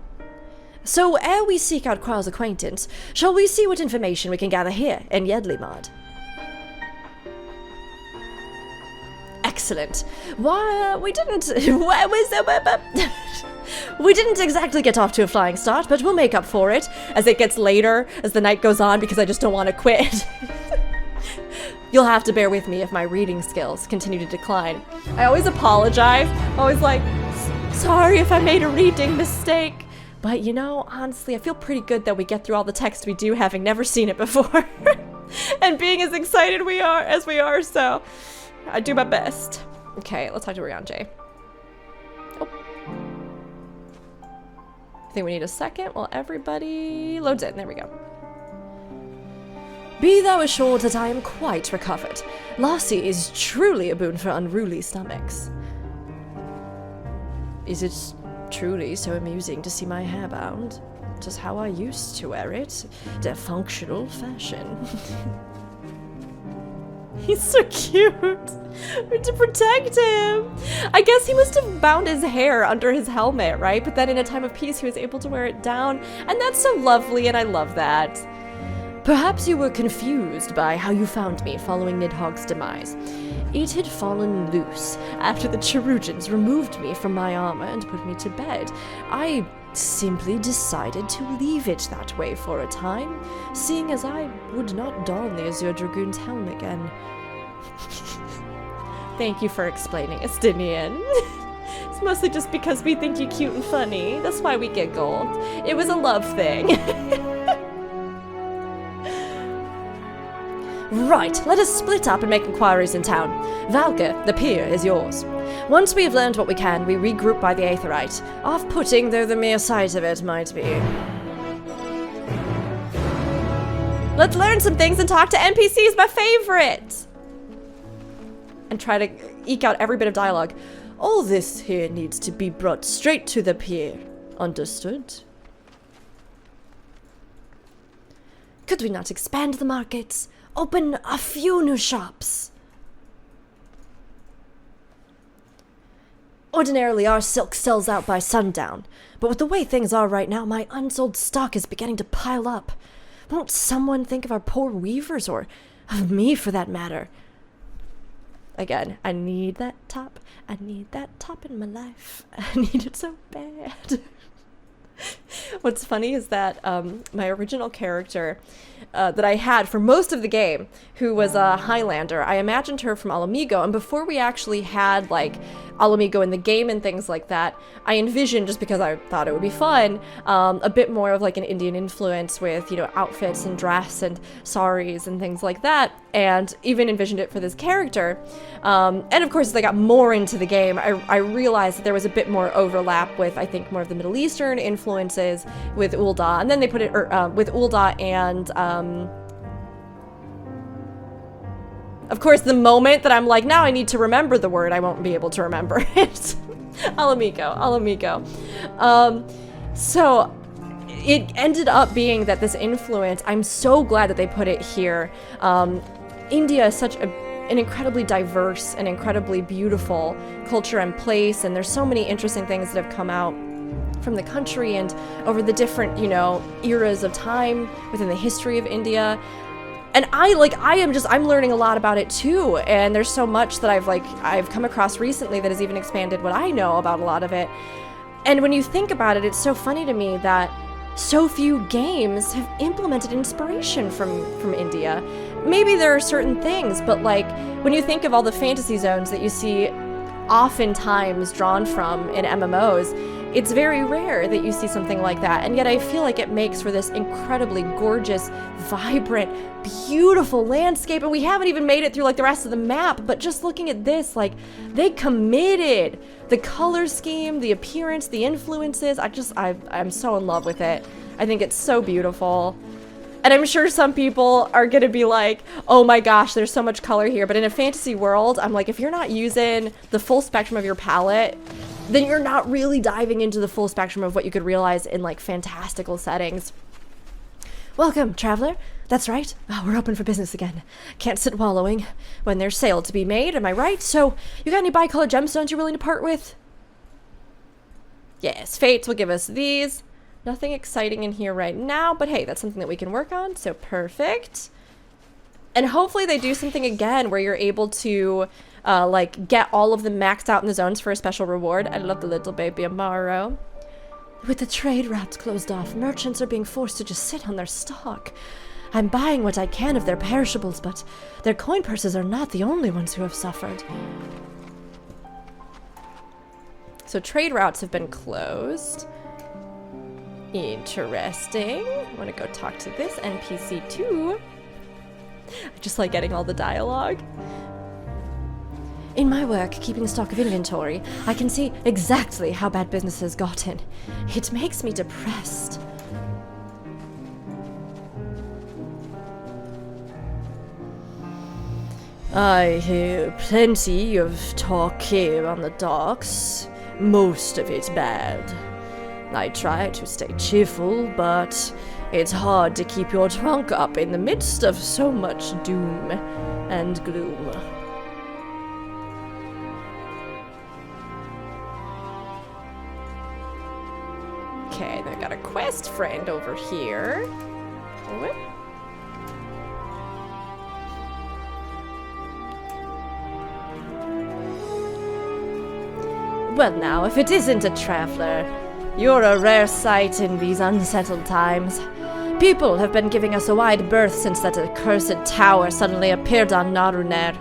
Speaker 1: So, ere we seek out Kral's acquaintance, shall we see what information we can gather here in Yedlimard? Excellent. Why, we didn't exactly get off to a flying start, but we'll make up for it as it gets later, as the night goes on, because I just don't want to quit. You'll have to bear with me if my reading skills continue to decline. I always apologize. Always like, sorry if I made a reading mistake. But you know, honestly, I feel pretty good that we get through all the text we do, having never seen it before. And being as excited as we are, so I do my best. Okay, let's talk to Oriange. Oh. I think we need a second while everybody loads in. There we go. Be thou assured that I am quite recovered. Lassie is truly a boon for unruly stomachs. Is it truly so amusing to see my hair bound? Just how I used to wear it. The functional fashion. He's so cute. We're to protect him. I guess he must have bound his hair under his helmet, right? But then in a time of peace, he was able to wear it down. And that's so lovely, and I love that. Perhaps you were confused by how you found me following Nidhogg's demise. It had fallen loose after the Cherujans removed me from my armor and put me to bed. I simply decided to leave it that way for a time, seeing as I would not don the Azure Dragoon's helm again. Thank you for explaining, Estinian. It's mostly just because we think you're cute and funny. That's why we giggled. It was a love thing. Right, let us split up and make inquiries in town. Valka, the pier is yours. Once we have learned what we can, we regroup by the Aetheryte. Off-putting though the mere sight of it might be. Let's learn some things and talk to NPCs, my favorite! And try to eke out every bit of dialogue. All this here needs to be brought straight to the pier. Understood? Could we not expand the markets? Open a few new shops? Ordinarily, our silk sells out by sundown, but with the way things are right now, my unsold stock is beginning to pile up. Won't someone think of our poor weavers, or of me for that matter? Again, I need that top. I need that top in my life. I need it so bad. What's funny is that my original character that I had for most of the game, who was a Highlander, I imagined her from Alamigo, and before we actually had, like, Alamigo in the game and things like that, I envisioned, just because I thought it would be fun, a bit more of, like, an Indian influence with, you know, outfits and dress and saris and things like that, and even envisioned it for this character. And of course, as I got more into the game, I realized that there was a bit more overlap with, I think, more of the Middle Eastern influences with Ul'dah, and then they put it with Ul'dah and of course, the moment that I'm like, now I need to remember the word, I won't be able to remember it. Alamigo. So it ended up being that this influence, I'm so glad that they put it here. India is such an incredibly diverse and incredibly beautiful culture and place, and there's so many interesting things that have come out from the country and over the different, you know, eras of time within the history of India. And I'm learning a lot about it too, and there's so much that I've come across recently that has even expanded what I know about a lot of it. And when you think about it, it's so funny to me that so few games have implemented inspiration from India. Maybe there are certain things, but like when you think of all the fantasy zones that you see oftentimes drawn from in MMOs, it's very rare that you see something like that, and yet I feel like it makes for this incredibly gorgeous, vibrant, beautiful landscape, and we haven't even made it through like the rest of the map, but just looking at this, like, they committed. The color scheme, the appearance, the influences, I'm so in love with it. I think it's so beautiful. And I'm sure some people are gonna be like, oh my gosh, there's so much color here, but in a fantasy world, I'm like, if you're not using the full spectrum of your palette, then you're not really diving into the full spectrum of what you could realize in like fantastical settings. Welcome, traveler. That's right. Oh, we're open for business again. Can't sit wallowing when there's sale to be made, am I right? So, you got any bicolored gemstones you're willing to part with? Yes, Fates will give us these. Nothing exciting in here right now, but hey, that's something that we can work on, so perfect. And hopefully they do something again where you're able to like get all of them maxed out in the zones for a special reward. I love the little baby Amaro. With the trade routes closed off, merchants are being forced to just sit on their stock. I'm buying what I can of their perishables, but their coin purses are not the only ones who have suffered. So trade routes have been closed. Interesting. I want to go talk to this NPC too. I just like getting all the dialogue. In my work, keeping stock of inventory, I can see exactly how bad business has gotten. It makes me depressed. I hear plenty of talk here on the docks. Most of it bad. I try to stay cheerful, but it's hard to keep your trunk up in the midst of so much doom and gloom. Okay, I got a quest friend over here. Whoop. Well now, if it isn't a traveler, you're a rare sight in these unsettled times. People have been giving us a wide berth since that accursed tower suddenly appeared on Narunair.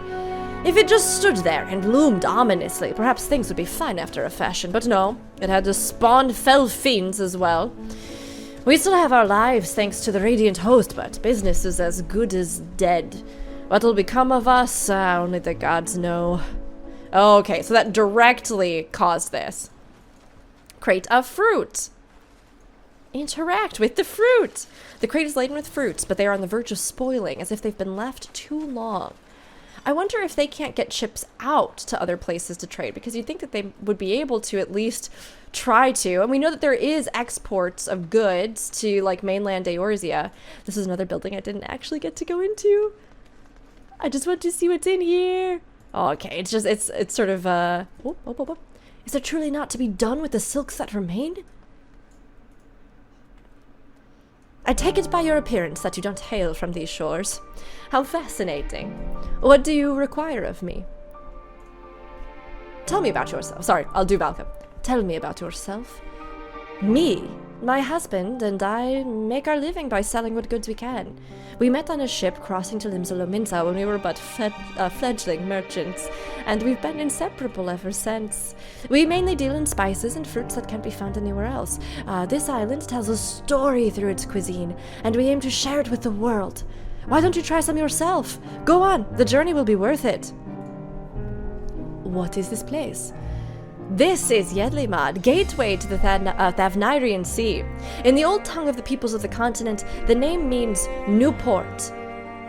Speaker 1: If it just stood there and loomed ominously, perhaps things would be fine after a fashion, but no, it had to spawn fell fiends as well. We still have our lives thanks to the Radiant Host, but business is as good as dead. What'll become of us? Only the gods know. Okay, so that directly caused this. Crate of fruit. Interact with the fruit. The crate is laden with fruits, but they are on the verge of spoiling, as if they've been left too long. I wonder if they can't get ships out to other places to trade, because you'd think that they would be able to at least try to. And we know that there is exports of goods to, like, mainland Eorzea. This is another building I didn't actually get to go into. I just want to see what's in here. Oh, okay, it's just, it's sort of, whoop, whoop, whoop, whoop. Is there truly not to be done with the silks that remain? I take it by your appearance that you don't hail from these shores. How fascinating. What do you require of me? Tell me about yourself. Sorry, I'll do Valka. Tell me about yourself. Me, my husband, and I make our living by selling what goods we can. We met on a ship crossing to Limsa when we were but fledgling merchants, and we've been inseparable ever since. We mainly deal in spices and fruits that can't be found anywhere else. This island tells a story through its cuisine, and we aim to share it with the world. Why don't you try some yourself? Go on, the journey will be worth it. What is this place? This is Yedlimad, gateway to the Thavnairian Sea. In the old tongue of the peoples of the continent, the name means new port.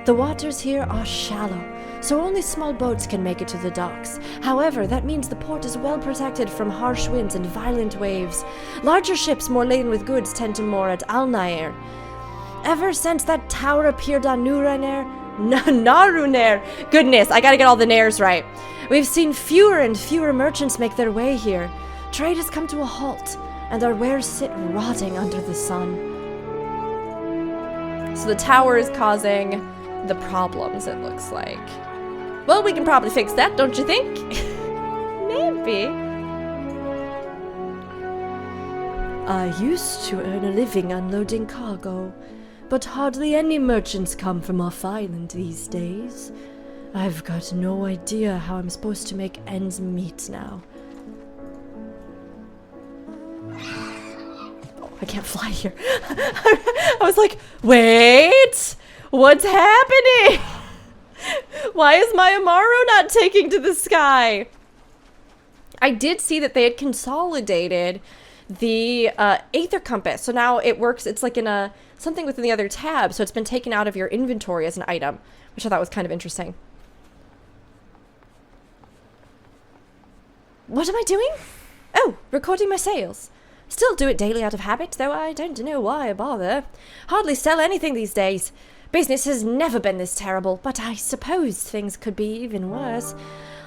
Speaker 1: The waters here are shallow, so only small boats can make it to the docks. However, that means the port is well protected from harsh winds and violent waves. Larger ships more laden with goods tend to moor at Alnair. Ever since that tower appeared on Narunair, goodness, I gotta get all the nairs right. We've seen fewer and fewer merchants make their way here. Trade has come to a halt, and our wares sit rotting under the sun. So the tower is causing the problems, it looks like. Well, we can probably fix that, don't you think? Maybe. I used to earn a living unloading cargo, but hardly any merchants come from off island these days. I've got no idea how I'm supposed to make ends meet now. Oh, I can't fly here. I was like, wait, what's happening? Why is my Amaru not taking to the sky? I did see that they had consolidated the Aether Compass. So now it works, it's like in a something within the other tab, so it's been taken out of your inventory as an item, which I thought was kind of interesting. What am I doing? Oh, recording my sales. Still do it daily out of habit, though I don't know why I bother. Hardly sell anything these days. Business has never been this terrible, but I suppose things could be even worse.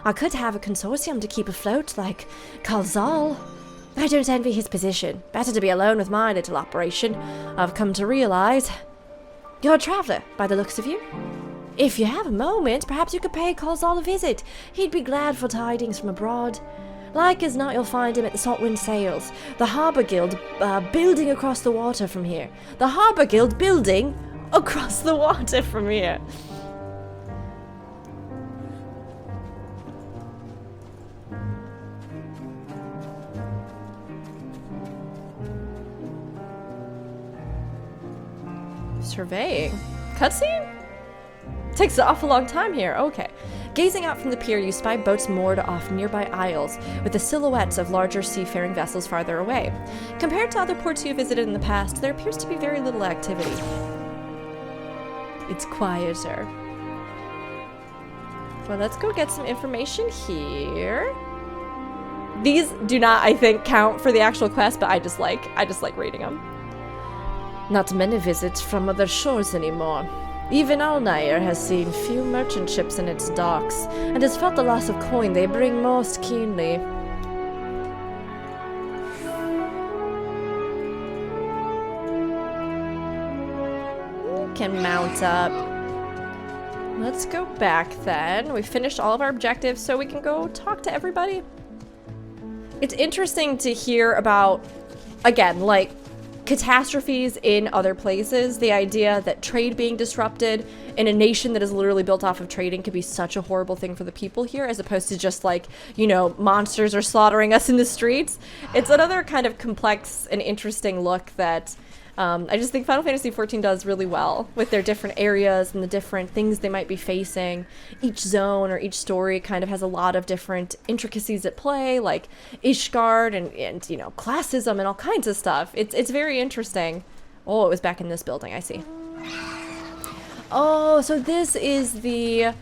Speaker 1: I could have a consortium to keep afloat, like Khalzahl. I don't envy his position. Better to be alone with my little operation, I've come to realize. You're a traveller, by the looks of you. If you have a moment, perhaps you could pay Khalzahl a visit. He'd be glad for tidings from abroad. Like as not, you'll find him at the Saltwind Sails, the Harbour Guild building across the water from here. The Harbour Guild building across the water from here. Surveying? Cutscene? Takes an awful long time here. Okay. Gazing out from the pier, you spy boats moored off nearby isles, with the silhouettes of larger seafaring vessels farther away. Compared to other ports you visited in the past, there appears to be very little activity. It's quieter. Well, let's go get some information here. These do not, I think, count for the actual quest, but I just like reading them. Not many visits from other shores anymore. Even Alnair has seen few merchant ships in its docks, and has felt the loss of coin they bring most keenly. Can mount up. Let's go back then. We finished all of our objectives, so we can go talk to everybody. It's interesting to hear about, again, like, catastrophes in other places. The idea that trade being disrupted in a nation that is literally built off of trading could be such a horrible thing for the people here, as opposed to just like, you know, monsters are slaughtering us in the streets. It's another kind of complex and interesting look that I just think Final Fantasy XIV does really well with their different areas and the different things they might be facing. Each zone or each story kind of has a lot of different intricacies at play, like Ishgard and you know, classism and all kinds of stuff. It's very interesting. Oh, it was back in this building, I see. Oh, so this is the...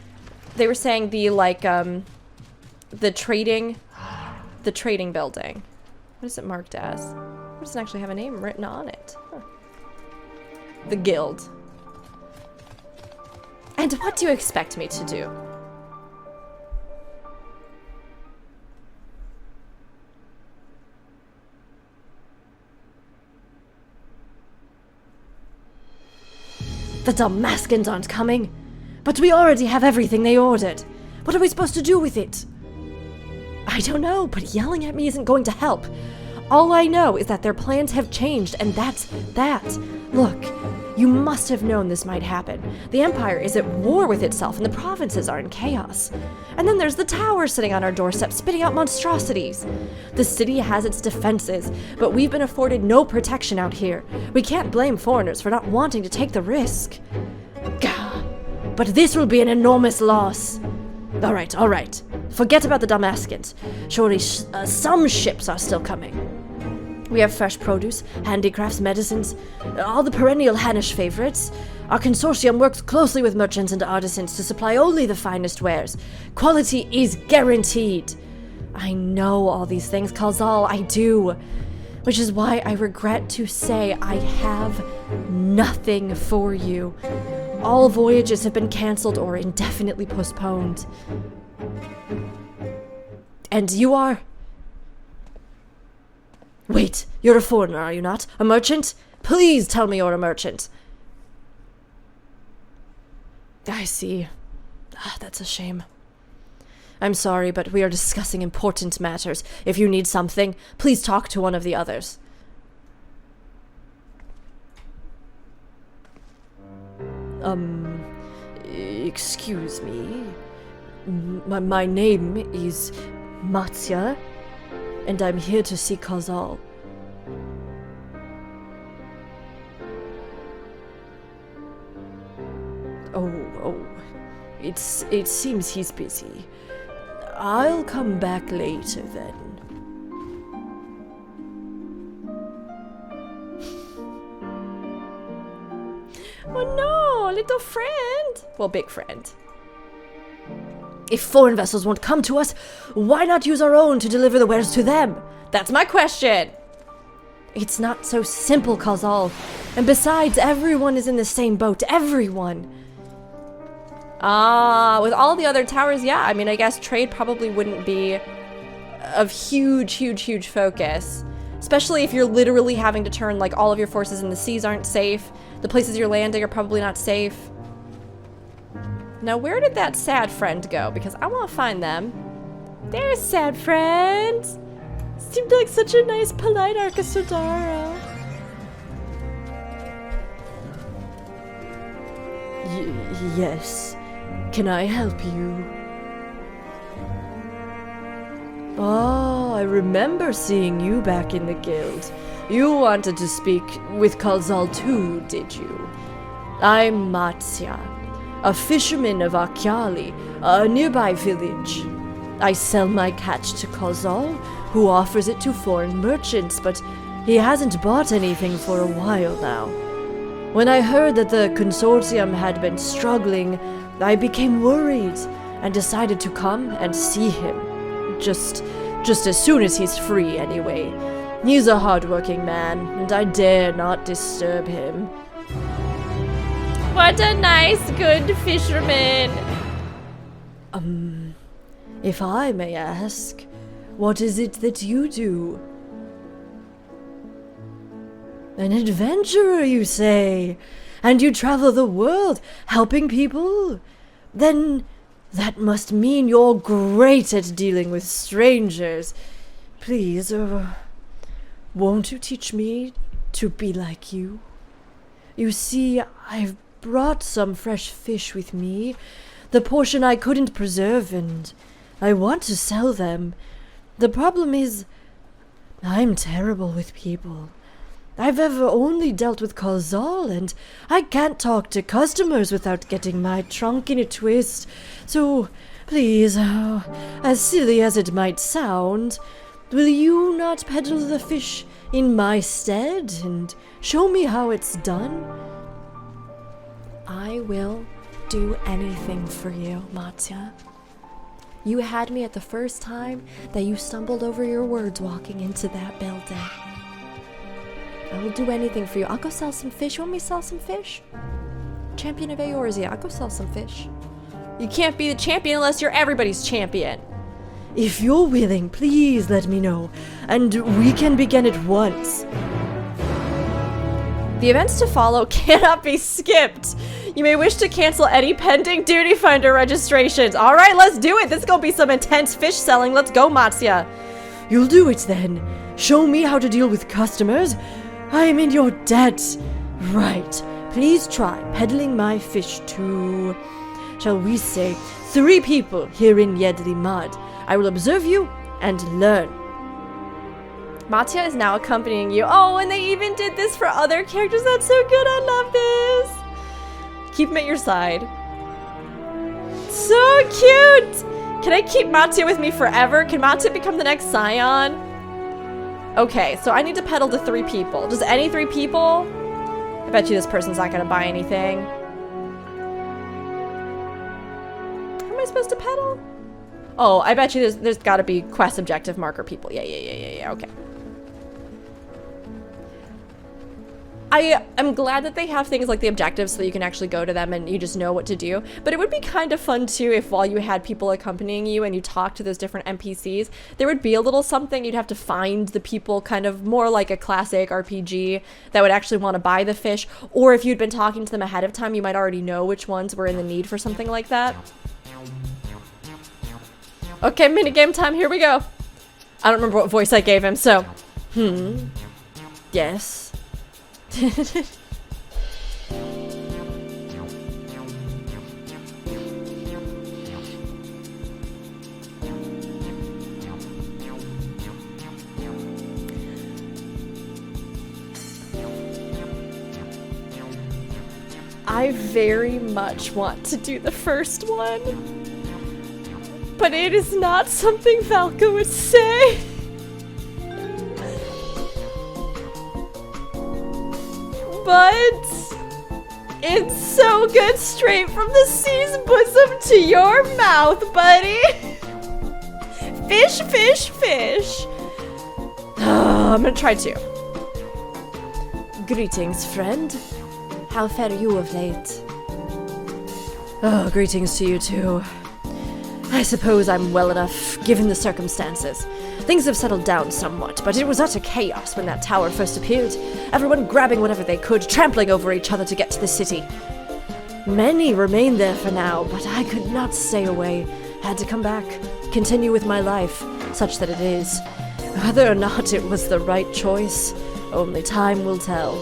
Speaker 1: They were saying the, like, the trading building. What is it marked as? It doesn't actually have a name written on it. Huh. The guild. And what do you expect me to do? The Damascens aren't coming. But we already have everything they ordered. What are we supposed to do with it? I don't know, but yelling at me isn't going to help. All I know is that their plans have changed, and that's that. Look, you must have known this might happen. The Empire is at war with itself, and the provinces are in chaos. And then there's the tower sitting on our doorstep, spitting out monstrosities. The city has its defenses, but we've been afforded no protection out here. We can't blame foreigners for not wanting to take the risk. Gah. But this will be an enormous loss. All right. Forget about the Damascens. Surely some ships are still coming. We have fresh produce, handicrafts, medicines, all the perennial Hannish favorites. Our consortium works closely with merchants and artisans to supply only the finest wares. Quality is guaranteed. I know all these things, Khalzahl, I do. Which is why I regret to say I have nothing for you. All voyages have been cancelled or indefinitely postponed. And you are... Wait, you're a foreigner, are you not? A merchant? Please tell me you're a merchant. I see. That's a shame. I'm sorry, but we are discussing important matters. If you need something, please talk to one of the others. Excuse me. My name is Matsya, and I'm here to see Khalzahl. Oh, it seems he's busy. I'll come back later then. Oh no, little friend. Well, big friend. If foreign vessels won't come to us, why not use our own to deliver the wares to them? That's my question. It's not so simple, Khalzahl. And besides, everyone is in the same boat. Everyone. With all the other towers, yeah. I mean, I guess trade probably wouldn't be of huge focus. Especially if you're literally having to turn, like, all of your forces in the seas aren't safe. The places you're landing are probably not safe. Now, where did that sad friend go? Because I want to find them. There's sad friend. Seemed like such a nice, polite Arkasodara. Yes. Can I help you? Oh, I remember seeing you back in the guild. You wanted to speak with Khalzahl too, did you? I'm Matsya, a fisherman of Akyaali, a nearby village. I sell my catch to Khalzahl, who offers it to foreign merchants, but he hasn't bought anything for a while now. When I heard that the consortium had been struggling, I became worried and decided to come and see him. Just as soon as he's free, anyway. He's a hard-working man, and I dare not disturb him. What a nice, good fisherman! If I may ask, what is it that you do? An adventurer, you say? And you travel the world, helping people? Then that must mean you're great at dealing with strangers. Please, won't you teach me to be like you? You see, I've brought some fresh fish with me, the portion I couldn't preserve, and I want to sell them. The problem is, I'm terrible with people. I've ever only dealt with Khalzahl, and I can't talk to customers without getting my trunk in a twist. So, please, as silly as it might sound, will you not peddle the fish in my stead and show me how it's done? I will do anything for you, Matsya. You had me at the first time that you stumbled over your words walking into that building. I will do anything for you. I'll go sell some fish. You want me to sell some fish? Champion of Eorzea, I'll go sell some fish. You can't be the champion unless you're everybody's champion. If you're willing, please let me know, and we can begin at once. The events to follow cannot be skipped. You may wish to cancel any pending duty finder registrations. All right, let's do it. This is gonna be some intense fish selling. Let's go, Matsya. You'll do it then. Show me how to deal with customers. I am in your debt. Right. Please try peddling my fish to, shall we say, 3 people here in Yedli Mud. I will observe you and learn. Matsya is now accompanying you. Oh, and they even did this for other characters. That's so good. I love this. Keep him at your side. So cute. Can I keep Matsya with me forever? Can Matsya become the next Scion? Okay, so I need to peddle to 3 people. Just any 3 people? I bet you this person's not gonna buy anything. How am I supposed to peddle? Oh, I bet you there's gotta be quest objective marker people. Yeah, okay. I am glad that they have things like the objectives so that you can actually go to them and you just know what to do. But it would be kind of fun too if while you had people accompanying you and you talked to those different NPCs, there would be a little something you'd have to find the people, kind of more like a classic RPG that would actually want to buy the fish. Or if you'd been talking to them ahead of time, you might already know which ones were in the need for something like that. Okay, minigame time, here we go. I don't remember what voice I gave him, so. Yes. I very much want to do the first one, but it is not something Valka would say. But it's so good straight from the sea's bosom to your mouth, buddy. Fish, fish, fish. I'm gonna try 2. Greetings, friend. How fare you of late? Oh, greetings to you too. I suppose I'm well enough, given the circumstances. Things have settled down somewhat, but it was utter chaos when that tower first appeared. Everyone grabbing whatever they could, trampling over each other to get to the city. Many remain there for now, but I could not stay away. Had to come back, continue with my life, such that it is. Whether or not it was the right choice, only time will tell.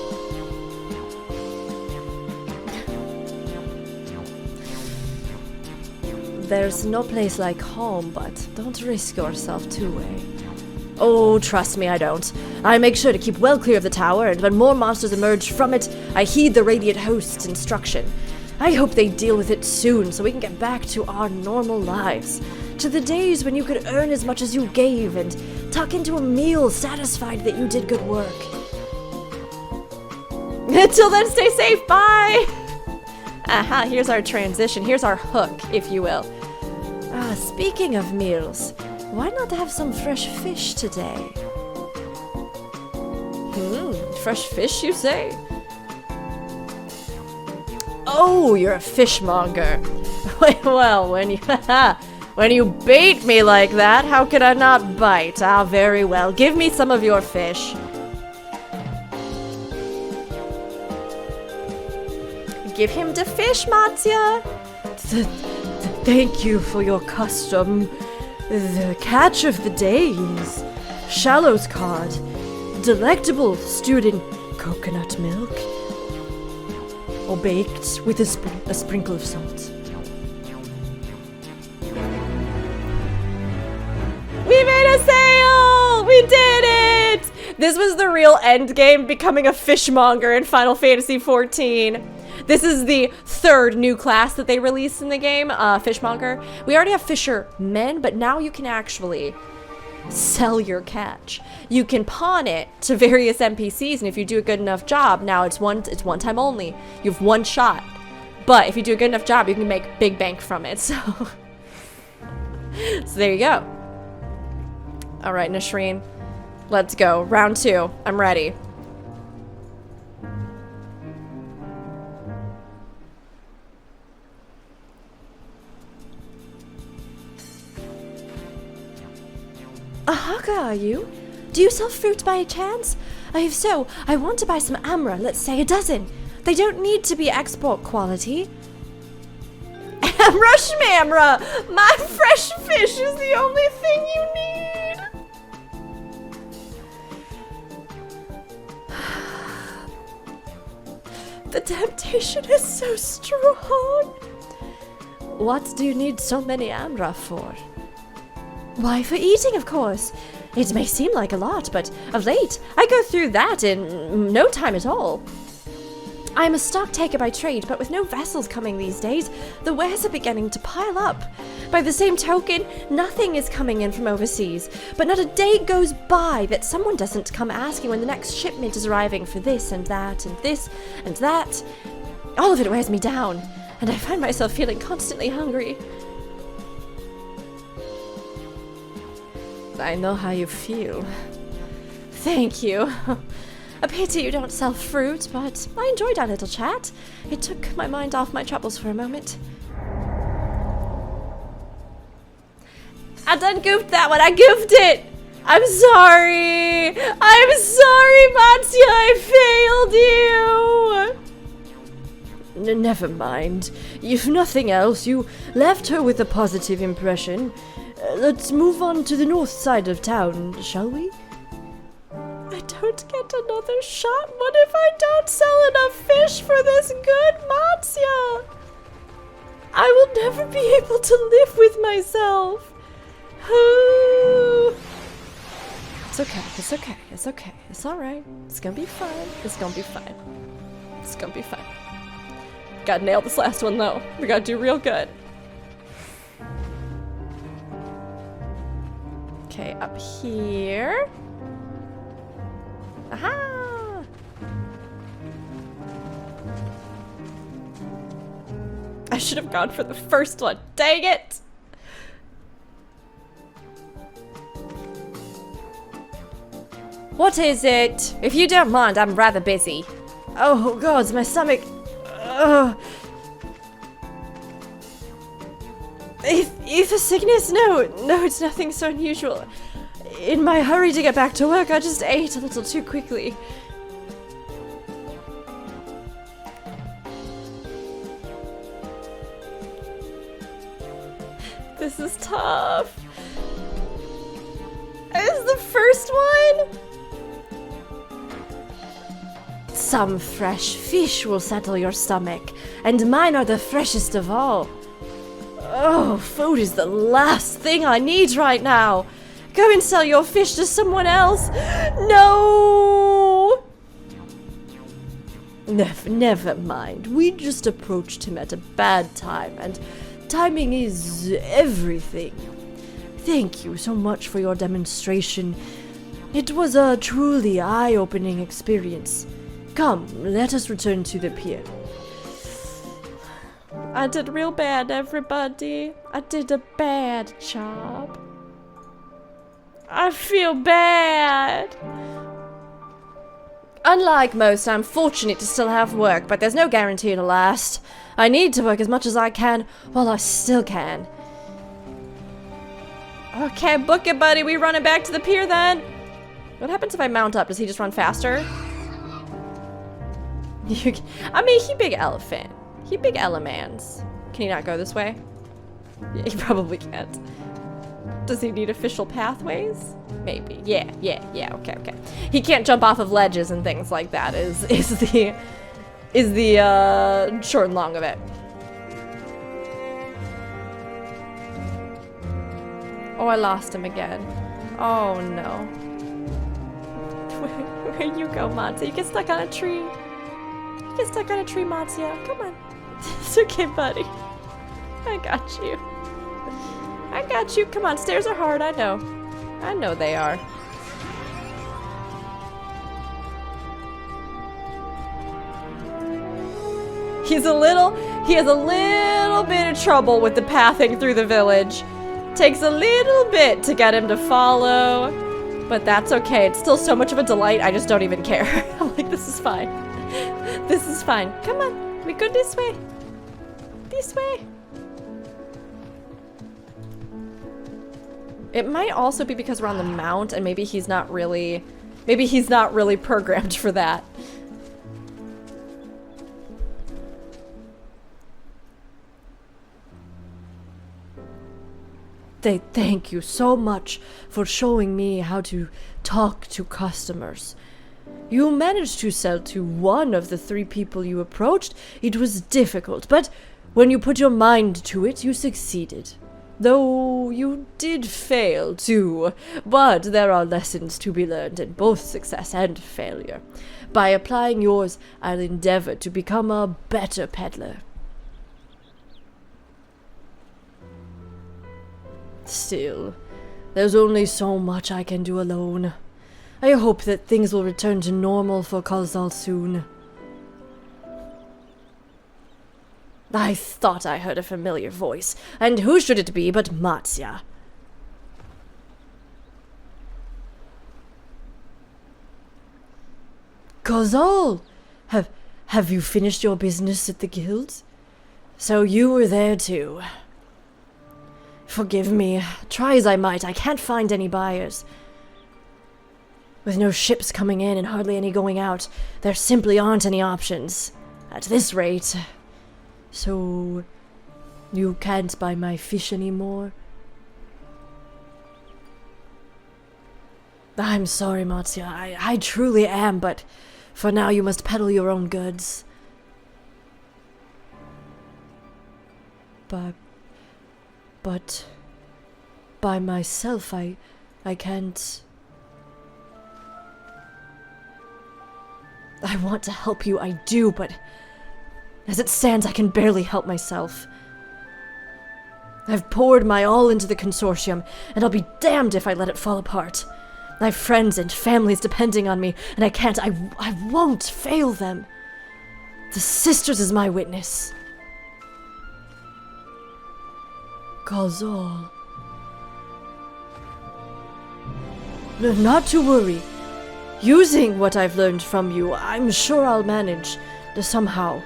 Speaker 1: There's no place like home, but don't risk yourself too, eh? Oh, trust me, I don't. I make sure to keep well clear of the tower, and when more monsters emerge from it, I heed the Radiant Host's instruction. I hope they deal with it soon, so we can get back to our normal lives. To the days when you could earn as much as you gave, and tuck into a meal satisfied that you did good work. Until then, stay safe, bye! Aha, here's our transition. Here's our hook, if you will. Speaking of meals, why not have some fresh fish today? Fresh fish, you say? Oh, you're a fishmonger. Well, when you bait me like that, how could I not bite? Ah, very well. Give me some of your fish. Give him the fish, Matsya. Thank you for your custom. The catch of the day is Shallow's cod, delectable stewed in coconut milk, or baked with a sprinkle of salt. We made a sale! We did it! This was the real end game, becoming a fishmonger in Final Fantasy XIV. This is the third new class that they released in the game, fishmonger. We already have fishermen, but now you can actually sell your catch. You can pawn it to various NPCs, and if you do a good enough job, now it's one time only. You have one shot. But if you do a good enough job, you can make big bank from it. So, so there you go. All right, Nashreen, let's go. Round 2. I'm ready. A hawker, are you? Do you sell fruit by chance? If so, I want to buy some amra, let's say a dozen. They don't need to be export quality. Amra shmamra! My fresh fish is the only thing you need! The temptation is so strong. What do you need so many amra for? Why, for eating, of course. It may seem like a lot, but of late, I go through that in no time at all. I'm a stock taker by trade, but with no vessels coming these days, the wares are beginning to pile up. By the same token, nothing is coming in from overseas, but not a day goes by that someone doesn't come asking when the next shipment is arriving for this and that and this and that. All of it wears me down, and I find myself feeling constantly hungry. I know how you feel. Thank you. A pity you don't sell fruit, but I enjoyed our little chat. It took my mind off my troubles for a moment. I done goofed that one. I goofed it. I'm sorry. I'm sorry, Matsya. I failed you. Never mind. If nothing else, you left her with a positive impression. Let's move on to the north side of town, shall we? I don't get another shot? What if I don't sell enough fish for this good Matsya? I will never be able to live with myself. It's okay, it's okay, it's okay. It's alright. It's gonna be fine. It's gonna be fine. It's gonna be fine. Gotta nail this last one though. We gotta do real good. Okay, up here. Aha! I should have gone for the first one. Dang it! What is it? If you don't mind, I'm rather busy. Oh god, my stomach. Aethersickness? No, it's nothing so unusual. In my hurry to get back to work, I just ate a little too quickly. This is tough. Is the first one? Some fresh fish will settle your stomach, and mine are the freshest of all. Oh, food is the last thing I need right now. Go and sell your fish to someone else. No! Never mind. We just approached him at a bad time, and timing is everything. Thank you so much for your demonstration. It was a truly eye-opening experience. Come, let us return to the pier. I did real bad, everybody. I did a bad job. I feel bad. Unlike most, I'm fortunate to still have work, but there's no guarantee it'll last. I need to work as much as I can while I still can. Okay, book it, buddy. We running back to the pier then. What happens if I mount up? Does he just run faster? I mean, he big elephant. He big elemans. Can he not go this way? Yeah, he probably can't. Does he need official pathways? Maybe. Yeah, okay. He can't jump off of ledges and things like that is the short and long of it. Oh, I lost him again. Oh no. Where you go, Matsya? You get stuck on a tree. You get stuck on a tree, Matsya. Come on. It's okay, buddy. I got you. I got you. Come on, stairs are hard, I know. I know they are. He has a little bit of trouble with the pathing through the village. Takes a little bit to get him to follow, but that's okay. It's still so much of a delight, I just don't even care. I'm like, this is fine. This is fine. Come on, we go this way. This way. It might also be because we're on the mount and maybe he's not really programmed for that. Thank you so much for showing me how to talk to customers. You managed to sell to one of the 3 people you approached. It was difficult, but when you put your mind to it, you succeeded. Though you did fail too, but there are lessons to be learned in both success and failure. By applying yours, I'll endeavor to become a better peddler. Still, there's only so much I can do alone. I hope that things will return to normal for Khalzahl soon. I thought I heard a familiar voice, and who should it be but Matsya? Khalzahl! Have you finished your business at the guild? So you were there too. Forgive me. Try as I might, I can't find any buyers. With no ships coming in and hardly any going out, there simply aren't any options. At this rate. So, you can't buy my fish anymore? I'm sorry, Matsya. I truly am, but for now you must peddle your own goods. But by myself, I can't. I want to help you, I do, but as it stands, I can barely help myself. I've poured my all into the consortium, and I'll be damned if I let it fall apart. I have friends and families depending on me, and I won't fail them. The Sisters is my witness. Khalzahl. Not to worry. Using what I've learned from you, I'm sure I'll manage to somehow.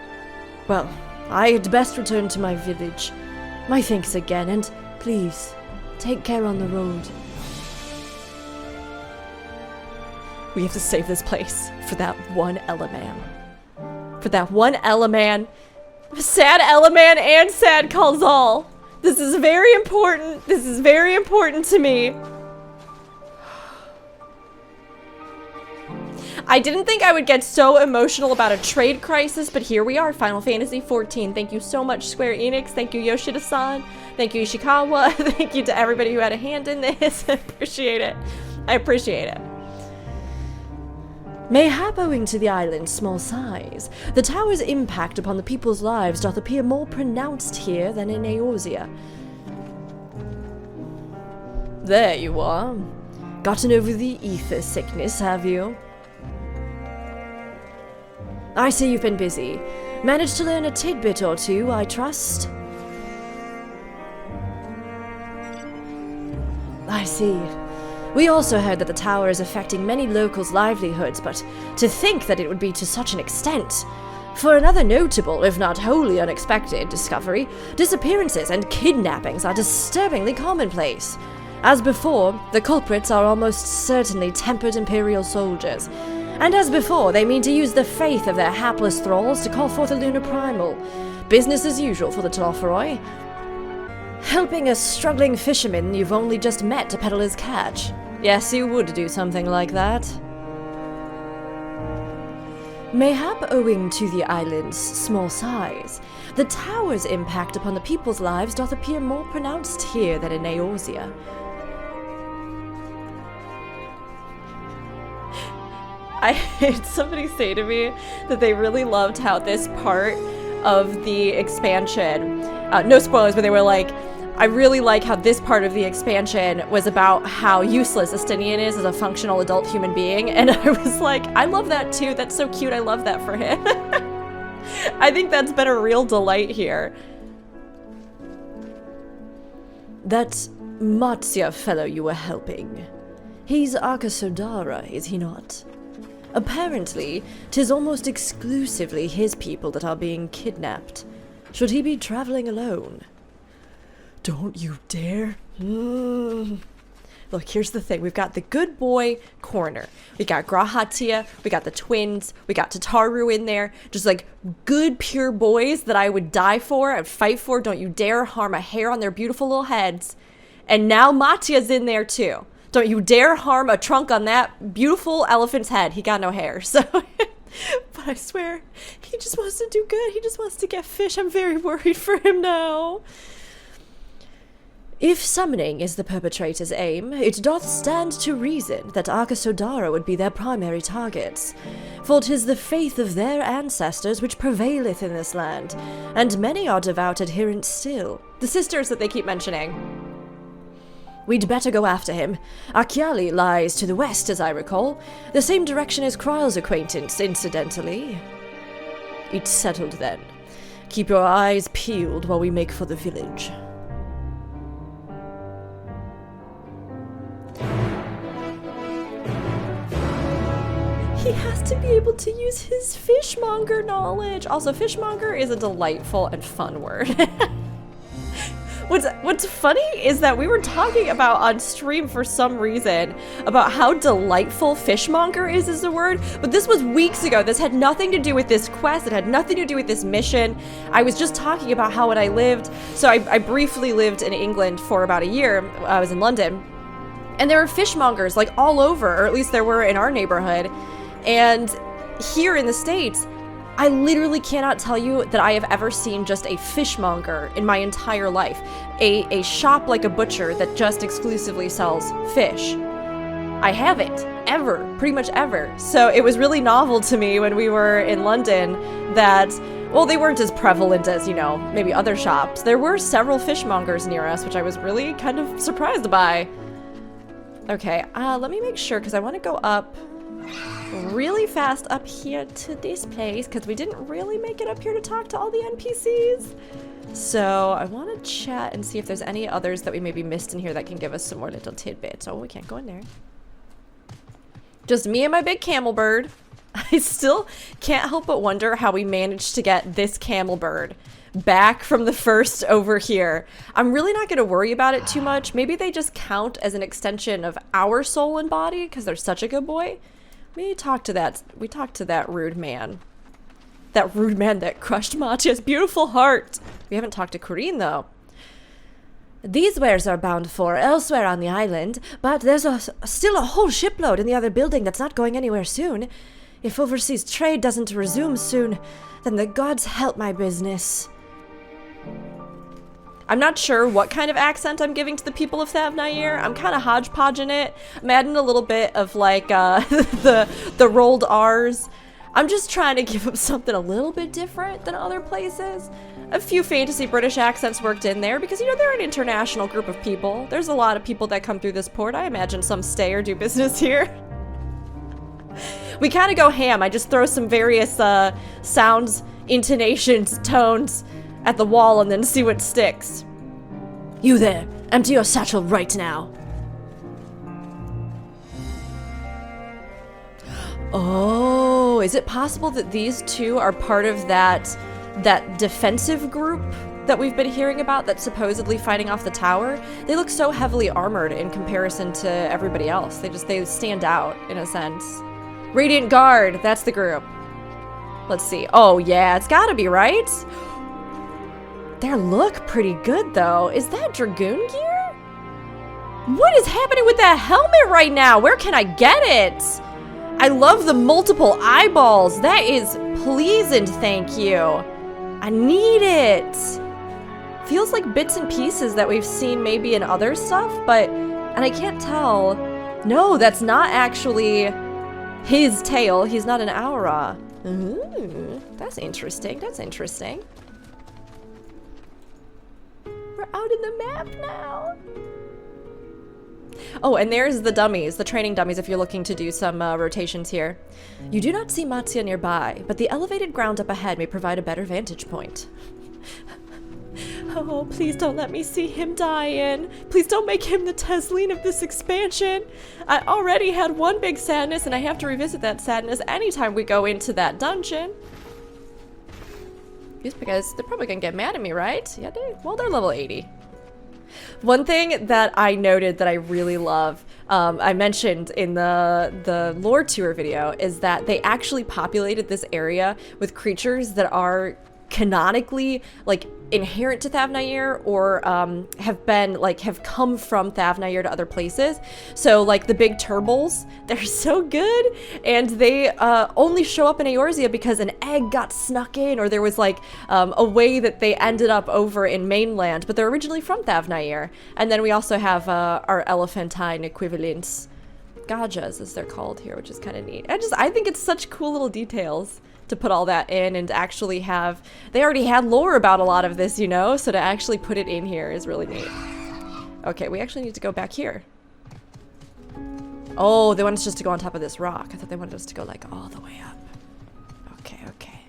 Speaker 1: Well, I had best return to my village. My thanks again, and please, take care on the road. We have to save this place for that one Ellaman. For that one Ellaman. Sad Ellaman and sad Khalzahl. This is very important. This is very important to me. I didn't think I would get so emotional about a trade crisis, but here we are, Final Fantasy XIV. Thank you so much, Square Enix. Thank you, Yoshida-san. Thank you, Ishikawa. Thank you to everybody who had a hand in this. I appreciate it. I appreciate it. Mayhap owing to the island's small size, the tower's impact upon the people's lives doth appear more pronounced here than in Eorzea. There you are. Gotten over the Aethersickness, have you? I see you've been busy. Managed to learn a tidbit or two, I trust? I see. We also heard that the tower is affecting many locals' livelihoods, but to think that it would be to such an extent. For another notable, if not wholly unexpected, discovery, disappearances and kidnappings are disturbingly commonplace. As before, the culprits are almost certainly tempered Imperial soldiers. And as before, they mean to use the faith of their hapless thralls to call forth a lunar primal. Business as usual for the Tloforoi. Helping a struggling fisherman you've only just met to peddle his catch. Yes, you would do something like that. Mayhap owing to the island's small size, the tower's impact upon the people's lives doth appear more pronounced here than in Eorzea. I had somebody say to me that they really loved how this part of the expansion, no spoilers, but they were like, I really like how this part of the expansion was about how useless Estinian is as a functional adult human being, and I was like, I love that too, that's so cute, I love that for him. I think that's been a real delight here. That Matsya fellow you were helping, he's Akasodara, is he not? Apparently, 'tis almost exclusively his people that are being kidnapped. Should he be traveling alone? Don't you dare. Look, here's the thing. We've got the good boy corner. We got Grahatia, we got the twins, we got Tataru in there. Just like good, pure boys that I would die for, I would fight for. Don't you dare harm a hair on their beautiful little heads. And now Matsya's in there too. Don't you dare harm a trunk on that beautiful elephant's head. He got no hair, so... But I swear, he just wants to do good. He just wants to get fish. I'm very worried for him now. If summoning is the perpetrator's aim, it doth stand to reason that Akasodara would be their primary targets. For 'tis the faith of their ancestors which prevaileth in this land, and many are devout adherents still. The sisters that they keep mentioning. We'd better go after him. Akyaali lies to the west, as I recall. The same direction as Kryl's acquaintance, incidentally. It's settled then. Keep your eyes peeled while we make for the village. He has to be able to use his fishmonger knowledge. Also, fishmonger is a delightful and fun word. What's funny is that we were talking about on stream for some reason about how delightful fishmonger is as a word, but this was weeks ago. This had nothing to do with this quest. It had nothing to do with this mission. I was just talking about how when I lived, so I briefly lived in England for about a year. I was in London, and there were fishmongers like all over, or at least there were in our neighborhood. And here in the States, I literally cannot tell you that I have ever seen just a fishmonger in my entire life. A shop like a butcher that just exclusively sells fish. I haven't, ever, pretty much ever. So it was really novel to me when we were in London that, well, they weren't as prevalent as, you know, maybe other shops. There were several fishmongers near us, which I was really kind of surprised by. Okay, let me make sure, because I want to go up really fast up here to this place, because we didn't really make it up here to talk to all the NPCs. So I want to chat and see if there's any others that we maybe missed in here that can give us some more little tidbits. Oh, we can't go in there. Just me and my big camel bird. I still can't help but wonder how we managed to get this camel bird back from the first over here. I'm really not going to worry about it too much. Maybe they just count as an extension of our soul and body because they're such a good boy. We talked to that rude man. That rude man that crushed Matsya's beautiful heart. We haven't talked to Corrine, though. These wares are bound for elsewhere on the island, but there's still a whole shipload in the other building that's not going anywhere soon. If overseas trade doesn't resume soon, then the gods help my business. I'm not sure what kind of accent I'm giving to the people of Thavnair. I'm kind of hodgepodging it. I'm adding a little bit of like the rolled R's. I'm just trying to give them something a little bit different than other places. A few fantasy British accents worked in there because, you know, they're an international group of people. There's a lot of people that come through this port. I imagine some stay or do business here. We kind of go ham. I just throw some various sounds, intonations, tones at the wall and then see what sticks. You there, empty your satchel right now. Oh, is it possible that these two are part of that defensive group that we've been hearing about that's supposedly fighting off the tower? They look so heavily armored in comparison to everybody else. They stand out in a sense. Radiant Guard, that's the group. Let's see. Oh yeah, it's gotta be, right? They look pretty good, though. Is that Dragoon gear? What is happening with that helmet right now? Where can I get it? I love the multiple eyeballs. That is pleasant, thank you. I need it. Feels like bits and pieces that we've seen maybe in other stuff, but... And I can't tell. No, that's not actually his tail. He's not an aura. Ooh, that's interesting. That's interesting. We're out in the map now. Oh, and there's the dummies, the training dummies, if you're looking to do some rotations here. You do not see Matsya nearby, but the elevated ground up ahead may provide a better vantage point. Oh, please don't let me see him dying. Please don't make him the Tesleen of this expansion. I already had one big sadness, and I have to revisit that sadness anytime we go into that dungeon. Just because they're probably gonna get mad at me, right? Yeah, they're level 80. One thing that I noted that I really love, I mentioned in the lore tour video, is that they actually populated this area with creatures that are canonically like inherent to Thavnair or have come from Thavnair to other places. So like the big turbals, they're so good, and they only show up in Eorzea because an egg got snuck in, or there was like a way that they ended up over in mainland, but they're originally from Thavnair. And then we also have our elephantine equivalents, Gajas as they're called here, which is kind of neat. I think it's such cool little details to put all that in and actually have, they already had lore about a lot of this, you know, so to actually put it in here is really neat. Okay, we actually need to go back here. Oh, they want us just to go on top of this rock. I thought they wanted us to go like all the way up. Okay, okay.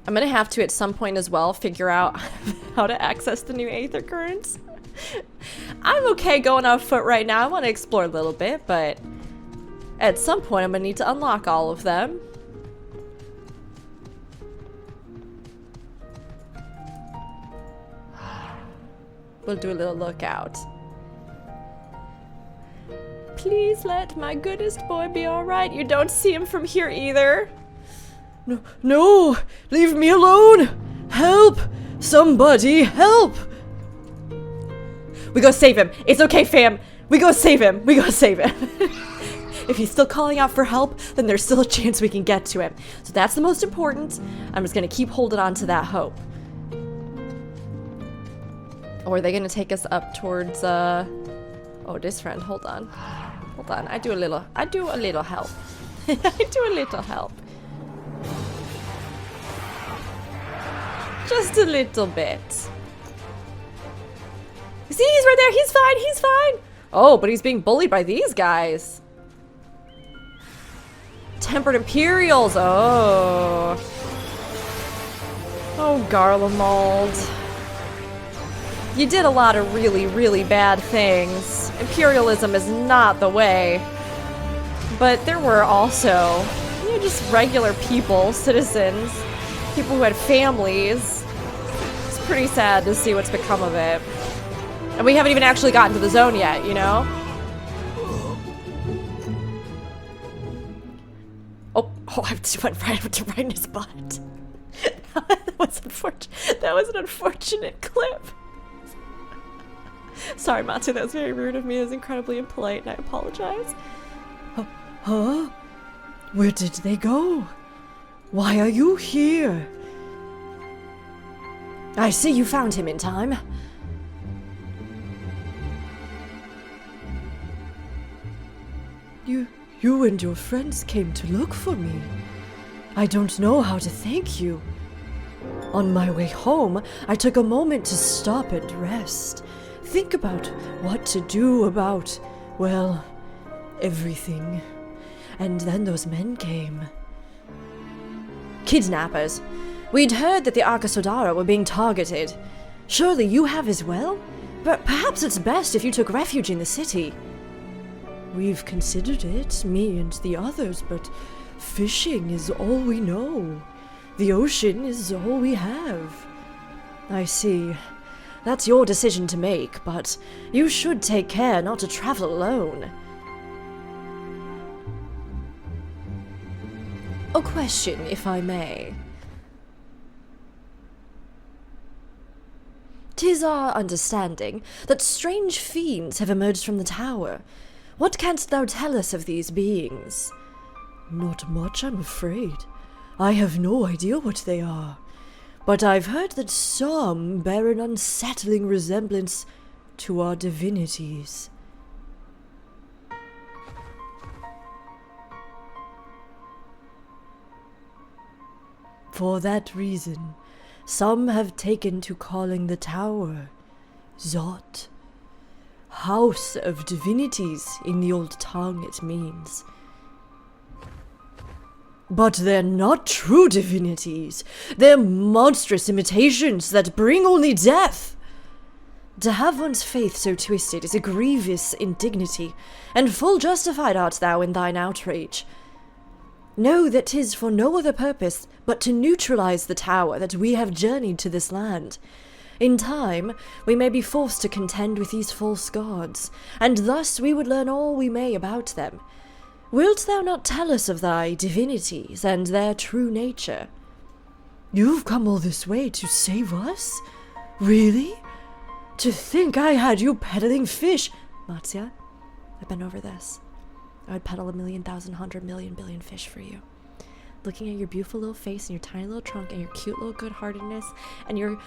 Speaker 1: I'm gonna have to at some point as well figure out how to access the new Aether currents. I'm okay going on foot right now. I want to explore a little bit, but at some point, I'm gonna need to unlock all of them. We'll do a little lookout. Please let my goodest boy be alright. You don't see him from here either. No, no! Leave me alone! Help! Somebody help! We go save him. It's okay, fam. We go save him. We go save him. If he's still calling out for help, then there's still a chance we can get to him. So that's the most important. I'm just gonna keep holding on to that hope. Or are they gonna take us up towards, oh, this friend, hold on. Hold on, I do a little help. I do a little help. Just a little bit. See, he's right there, he's fine. Oh, but he's being bullied by these guys. Tempered Imperials, oh. Oh, Garlemald. You did a lot of really, really bad things. Imperialism is not the way. But there were also, you know, just regular people, citizens, people who had families. It's pretty sad to see what's become of it. And we haven't even actually gotten to the zone yet, you know? Oh, I just went right in his butt. That was unfortunate. That was an unfortunate clip. Sorry, Matsya, that was very rude of me. It was incredibly impolite, and I apologize. Huh? Where did they go? Why are you here? I see you found him in time. You and your friends came to look for me. I don't know how to thank you. On my way home, I took a moment to stop and rest. Think about what to do about, well, everything. And then those men came. Kidnappers. We'd heard that the Arkasodara were being targeted. Surely you have as well? But perhaps it's best if you took refuge in the city. We've considered it, me and the others, but fishing is all we know. The ocean is all we have. I see. That's your decision to make, but you should take care not to travel alone. A question, if I may. 'Tis our understanding that strange fiends have emerged from the tower. What canst thou tell us of these beings? Not much, I'm afraid. I have no idea what they are. But I've heard that some bear an unsettling resemblance to our divinities. For that reason, some have taken to calling the tower Zot. House of Divinities in the old tongue it means. But they're not true divinities. They're monstrous imitations that bring only death. To have one's faith so twisted is a grievous indignity, and full justified art thou in thine outrage. Know that 'tis for no other purpose but to neutralize the tower that we have journeyed to this land. In time, we may be forced to contend with these false gods, and thus we would learn all we may about them. Wilt thou not tell us of thy divinities and their true nature? You've come all this way to save us? Really? To think I had you peddling fish! Matsya, I've been over this. I would peddle 1,000,000,100,000,000,000,000 fish for you. Looking at your beautiful little face and your tiny little trunk and your cute little good-heartedness and your...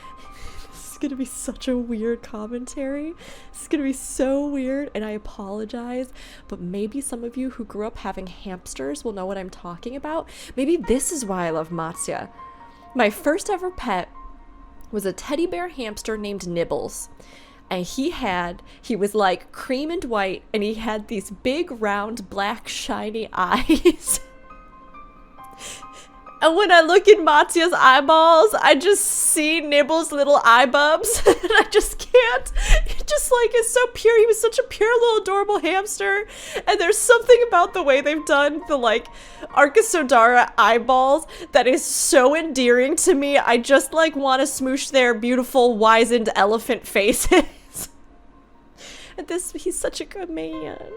Speaker 1: This is gonna be such a weird commentary. This is gonna be so weird, and I apologize, but maybe some of you who grew up having hamsters will know what I'm talking about. Maybe this is why I love Matsya. My first ever pet was a teddy bear hamster named Nibbles. And he was like cream and white, and he had these big, round, black, shiny eyes. And when I look in Matsya's eyeballs, I just see Nibbles' little eye bubs, and I just can't. It just like is so pure. He was such a pure little adorable hamster, and there's something about the way they've done the like Arcosodara eyeballs that is so endearing to me. I just like want to smoosh their beautiful wizened elephant faces. And he's such a good man.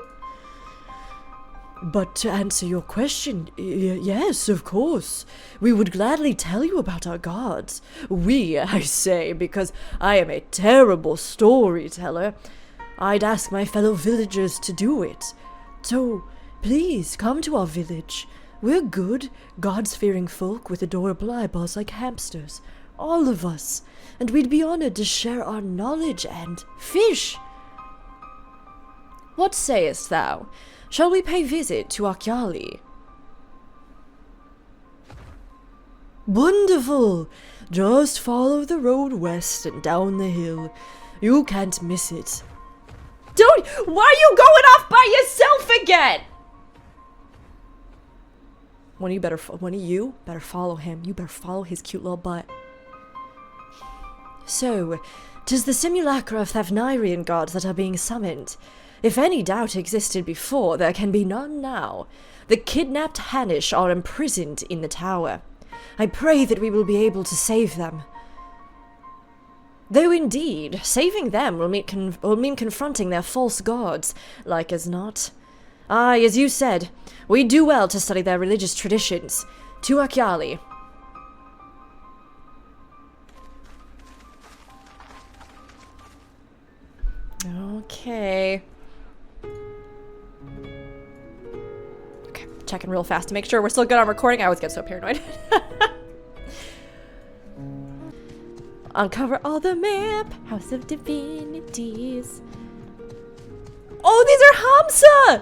Speaker 1: But to answer your question, yes, of course. We would gladly tell you about our gods. We, I say, because I am a terrible storyteller. I'd ask my fellow villagers to do it. So, please, come to our village. We're good, gods-fearing folk with adorable eyeballs like hamsters. All of us. And we'd be honored to share our knowledge and fish. What sayest thou? Shall we pay visit to Akyaali? Wonderful! Just follow the road west and down the hill. You can't miss it. Why are you going off by yourself again? One of you better follow him. You better follow his cute little butt. So, 'tis the simulacra of Thavnairian gods that are being summoned. If any doubt existed before, there can be none now. The kidnapped Hanish are imprisoned in the tower. I pray that we will be able to save them. Though indeed, saving them will mean confronting their false gods, like as not. Aye, as you said, we do well to study their religious traditions. To Akyaali. Okay. Checking real fast to make sure we're still good on recording. I always get so paranoid. Uncover all the map. House of Divinities. Oh, these are Hamsa!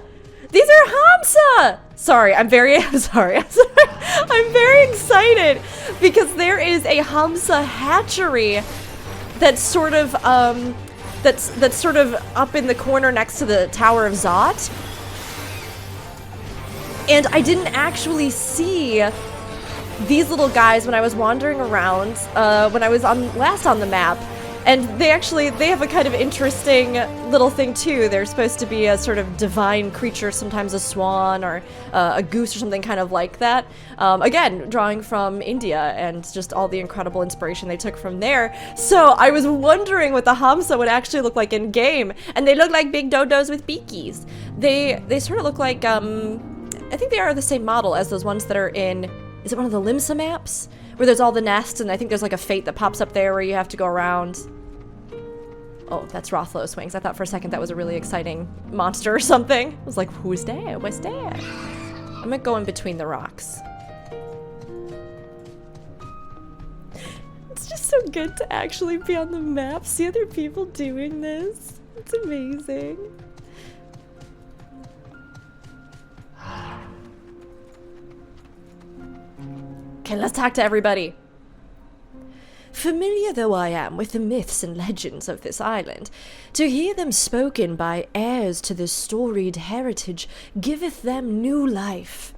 Speaker 1: These are Hamsa! Sorry, I'm very sorry. I'm very excited because there is a Hamsa hatchery that's sort of that's sort of up in the corner next to the Tower of Zot. And I didn't actually see these little guys when I was wandering around, when I was last on the map. And they have a kind of interesting little thing too. They're supposed to be a sort of divine creature, sometimes a swan or a goose or something kind of like that. Again, drawing from India and just all the incredible inspiration they took from there. So I was wondering what the Hamsa would actually look like in game. And they look like big dodos with beakies. They sort of look like, I think they are the same model as those ones that are in, is it one of the Limsa maps? Where there's all the nests, and I think there's like a fate that pops up there where you have to go around. Oh, that's Rothlow's wings. I thought for a second that was a really exciting monster or something. I was like, who's there? What's there? I'm gonna go in between the rocks. It's just so good to actually be on the map, see other people doing this. It's amazing. Okay, let's talk to everybody. Familiar though I am with the myths and legends of this island, to hear them spoken by heirs to this storied heritage giveth them new life.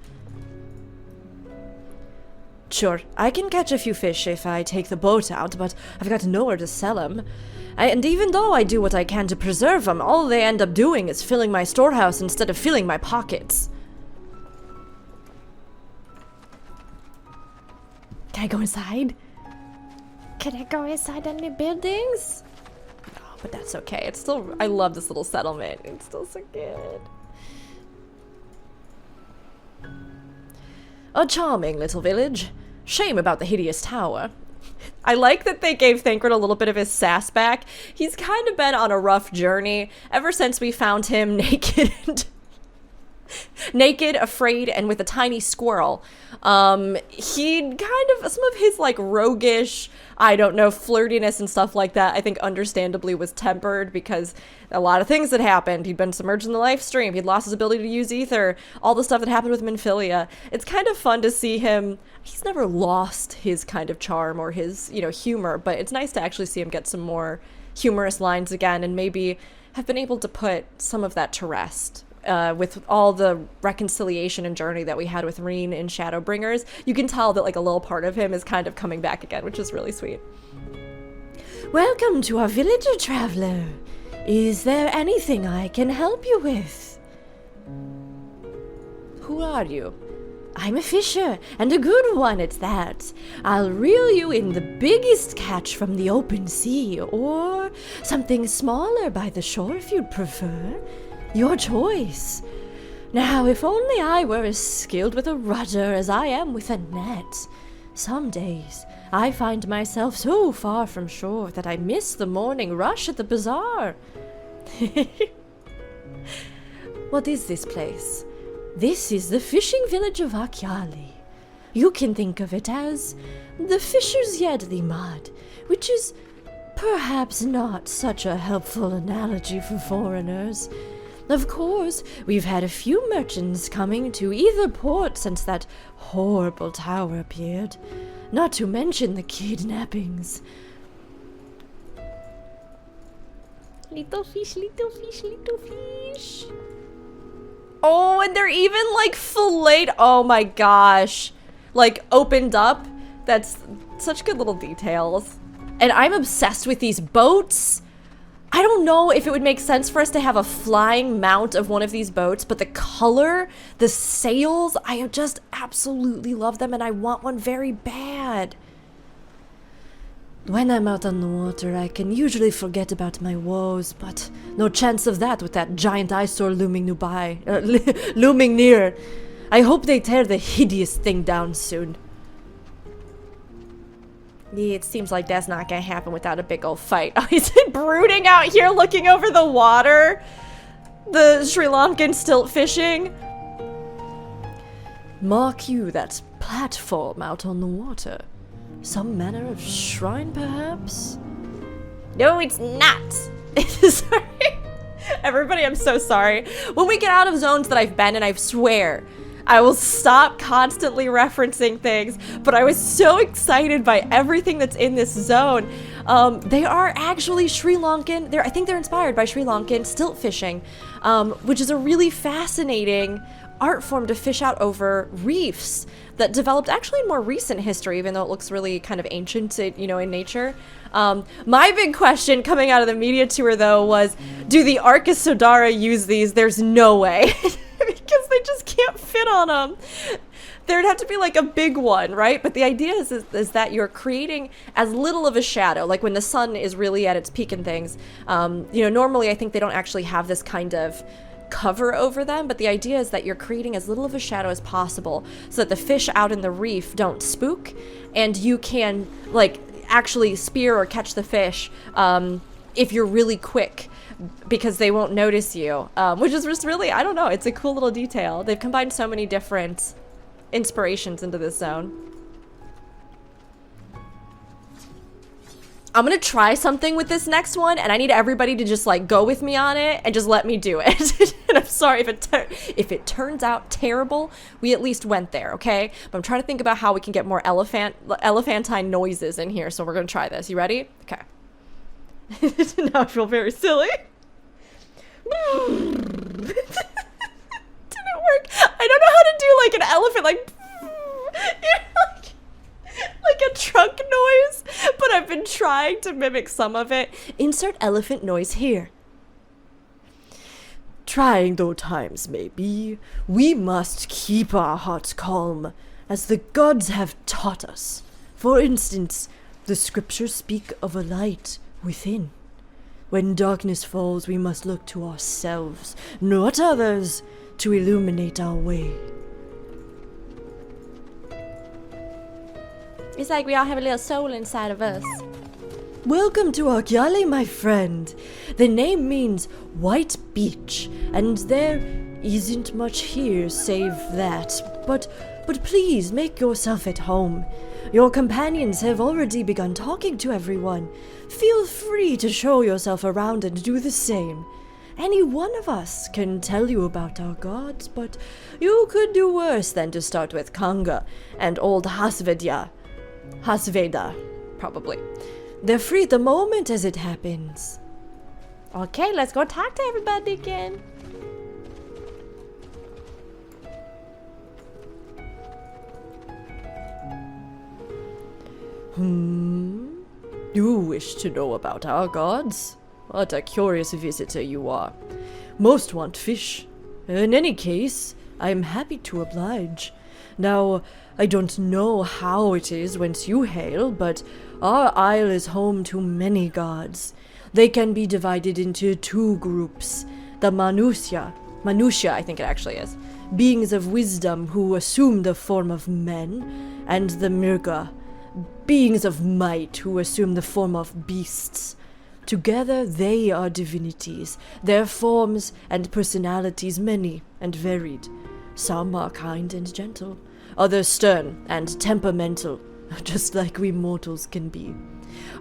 Speaker 1: Sure, I can catch a few fish if I take the boat out, but I've got nowhere to sell them. And even though I do what I can to preserve them, all they end up doing is filling my storehouse instead of filling my pockets. Can I go inside? Can I go inside any buildings? No, but that's okay. It's still, I love this little settlement. It's still so good. A charming little village. Shame about the hideous tower. I like that they gave Thancred a little bit of his sass back. He's kind of been on a rough journey ever since we found him naked, afraid, and with a tiny squirrel. He kind of, some of his like roguish, I don't know, flirtiness and stuff like that, I think understandably was tempered because a lot of things had happened. He'd been submerged in the life stream. He'd lost his ability to use ether. All the stuff that happened with Minfilia. It's kind of fun to see him. He's never lost his kind of charm or his, you know, humor, but it's nice to actually see him get some more humorous lines again and maybe have been able to put some of that to rest. With all the reconciliation and journey that we had with Reen in Shadowbringers, you can tell that like a little part of him is kind of coming back again, which is really sweet. Welcome to our village, traveler. Is there anything I can help you with? Who are you? I'm a fisher, and a good one at that. I'll reel you in the biggest catch from the open sea, or something smaller by the shore if you'd prefer. Your choice. Now, if only I were as skilled with a rudder as I am with a net. Some days, I find myself so far from shore that I miss the morning rush at the bazaar. What is this place? This is the fishing village of Akyaali. You can think of it as the Fisher's Yedley Mud, which is perhaps not such a helpful analogy for foreigners. Of course, we've had a few merchants coming to either port since that horrible tower appeared, not to mention the kidnappings. Little fish, little fish, little fish. Oh, and they're even like filleted. Oh my gosh. Like opened up. That's such good little details. And I'm obsessed with these boats. I don't know if it would make sense for us to have a flying mount of one of these boats, but the color, the sails, I just absolutely love them and I want one very bad. When I'm out on the water, I can usually forget about my woes, but no chance of that with that giant eyesore looming looming near. I hope they tear the hideous thing down soon. Yeah, it seems like that's not gonna happen without a big old fight. Oh, is it brooding out here looking over the water? The Sri Lankan stilt fishing? Mark you that platform out on the water. Some manner of shrine, perhaps? No, it's not. Sorry. Everybody, I'm so sorry. When we get out of zones that I've been in, I swear, I will stop constantly referencing things, but I was so excited by everything that's in this zone. They are actually Sri Lankan. I think they're inspired by Sri Lankan stilt fishing, which is a really fascinating art form to fish out over reefs that developed actually in more recent history, even though it looks really kind of ancient, you know, in nature. My big question coming out of the media tour, though, was, do the Arcus Sodara use these? There's no way. Because they just can't fit on them. There'd have to be like a big one, right? But the idea is that you're creating as little of a shadow, like when the sun is really at its peak and things. You know, normally I think they don't actually have this kind of cover over them, but the idea is that you're creating as little of a shadow as possible so that the fish out in the reef don't spook, and you can like actually spear or catch the fish if you're really quick, because they won't notice you, which is just really, I don't know, it's a cool little detail. They've combined so many different inspirations into this zone. I'm gonna try something with this next one, and I need everybody to just like go with me on it and just let me do it. And I'm sorry if it turns out terrible, we at least went there, okay? But I'm trying to think about how we can get more elephantine noises in here, so we're gonna try this. You ready? Okay. Now I feel very silly. Didn't work. I don't know how to do like an elephant, like, like a truck noise, but I've been trying to mimic some of it. Insert elephant noise here. Trying though times may be, we must keep our hearts calm, as the gods have taught us. For instance, the scriptures speak of a light within. When darkness falls, we must look to ourselves, not others, to illuminate our way. It's like we all have a little soul inside of us. Welcome to Akyaali, my friend. The name means white beach, and there isn't much here save that. But please make yourself at home. Your companions have already begun talking to everyone. Feel free to show yourself around and do the same. Any one of us can tell you about our gods, but you could do worse than to start with Kanga and old Hasveda, probably. They're free at the moment as it happens. Okay, let's go talk to everybody again. You wish to know about our gods? What a curious visitor you are. Most want fish. In any case, I am happy to oblige. Now, I don't know how it is whence you hail, but our isle is home to many gods. They can be divided into two groups. The Manusya I think it actually is, beings of wisdom who assume the form of men, and the Mirga, beings of might who assume the form of beasts. Together they are divinities, their forms and personalities many and varied. Some are kind and gentle, others stern and temperamental, just like we mortals can be.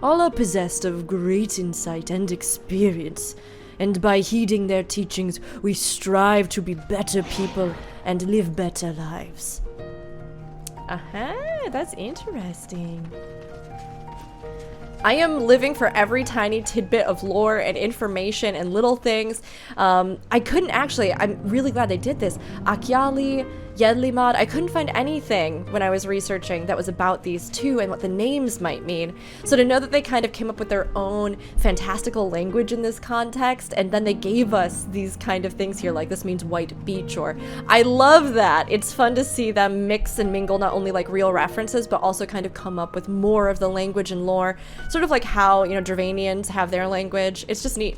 Speaker 1: All are possessed of great insight and experience, and by heeding their teachings, we strive to be better people and live better lives. Aha, that's interesting. I am living for every tiny tidbit of lore and information and little things. I couldn't actually, I'm really glad they did this. Akyaali, Yedlimad, I couldn't find anything when I was researching that was about these two and what the names might mean. So to know that they kind of came up with their own fantastical language in this context, and then they gave us these kind of things here, like this means white beach, or I love that. It's fun to see them mix and mingle not only like real references, but also kind of come up with more of the language and lore, sort of like how, you know, Dravanians have their language. It's just neat.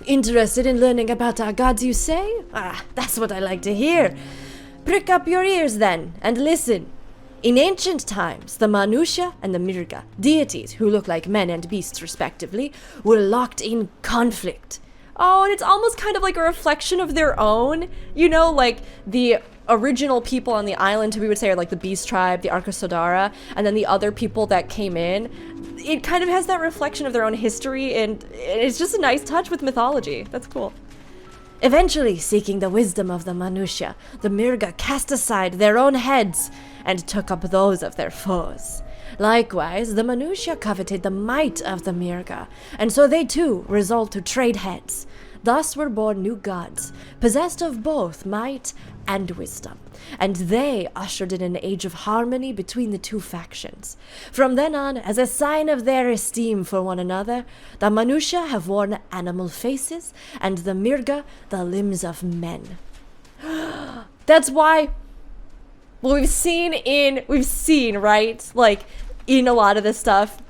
Speaker 1: Interested in learning about our gods, you say? Ah, that's what I like to hear. Prick up your ears then, and listen. In ancient times, the Manusya and the Mirga, deities who look like men and beasts respectively, were locked in conflict. Oh, and it's almost kind of like a reflection of their own. You know, like the original people on the island, who we would say are like the Beast Tribe, the Arkasodara, and then the other people that came in. It kind of has that reflection of their own history, and it's just a nice touch with mythology. That's cool. Eventually, seeking the wisdom of the Manusya, the Mirga cast aside their own heads and took up those of their foes. Likewise, the Manusya coveted the might of the Mirga, and so they too resolved to trade heads. Thus were born new gods, possessed of both might and wisdom, and they ushered in an age of harmony between the two factions. From then on, as a sign of their esteem for one another, the Manusya have worn animal faces, and the Mirga the limbs of men. That's why, well, we've seen, right, like, in a lot of this stuff,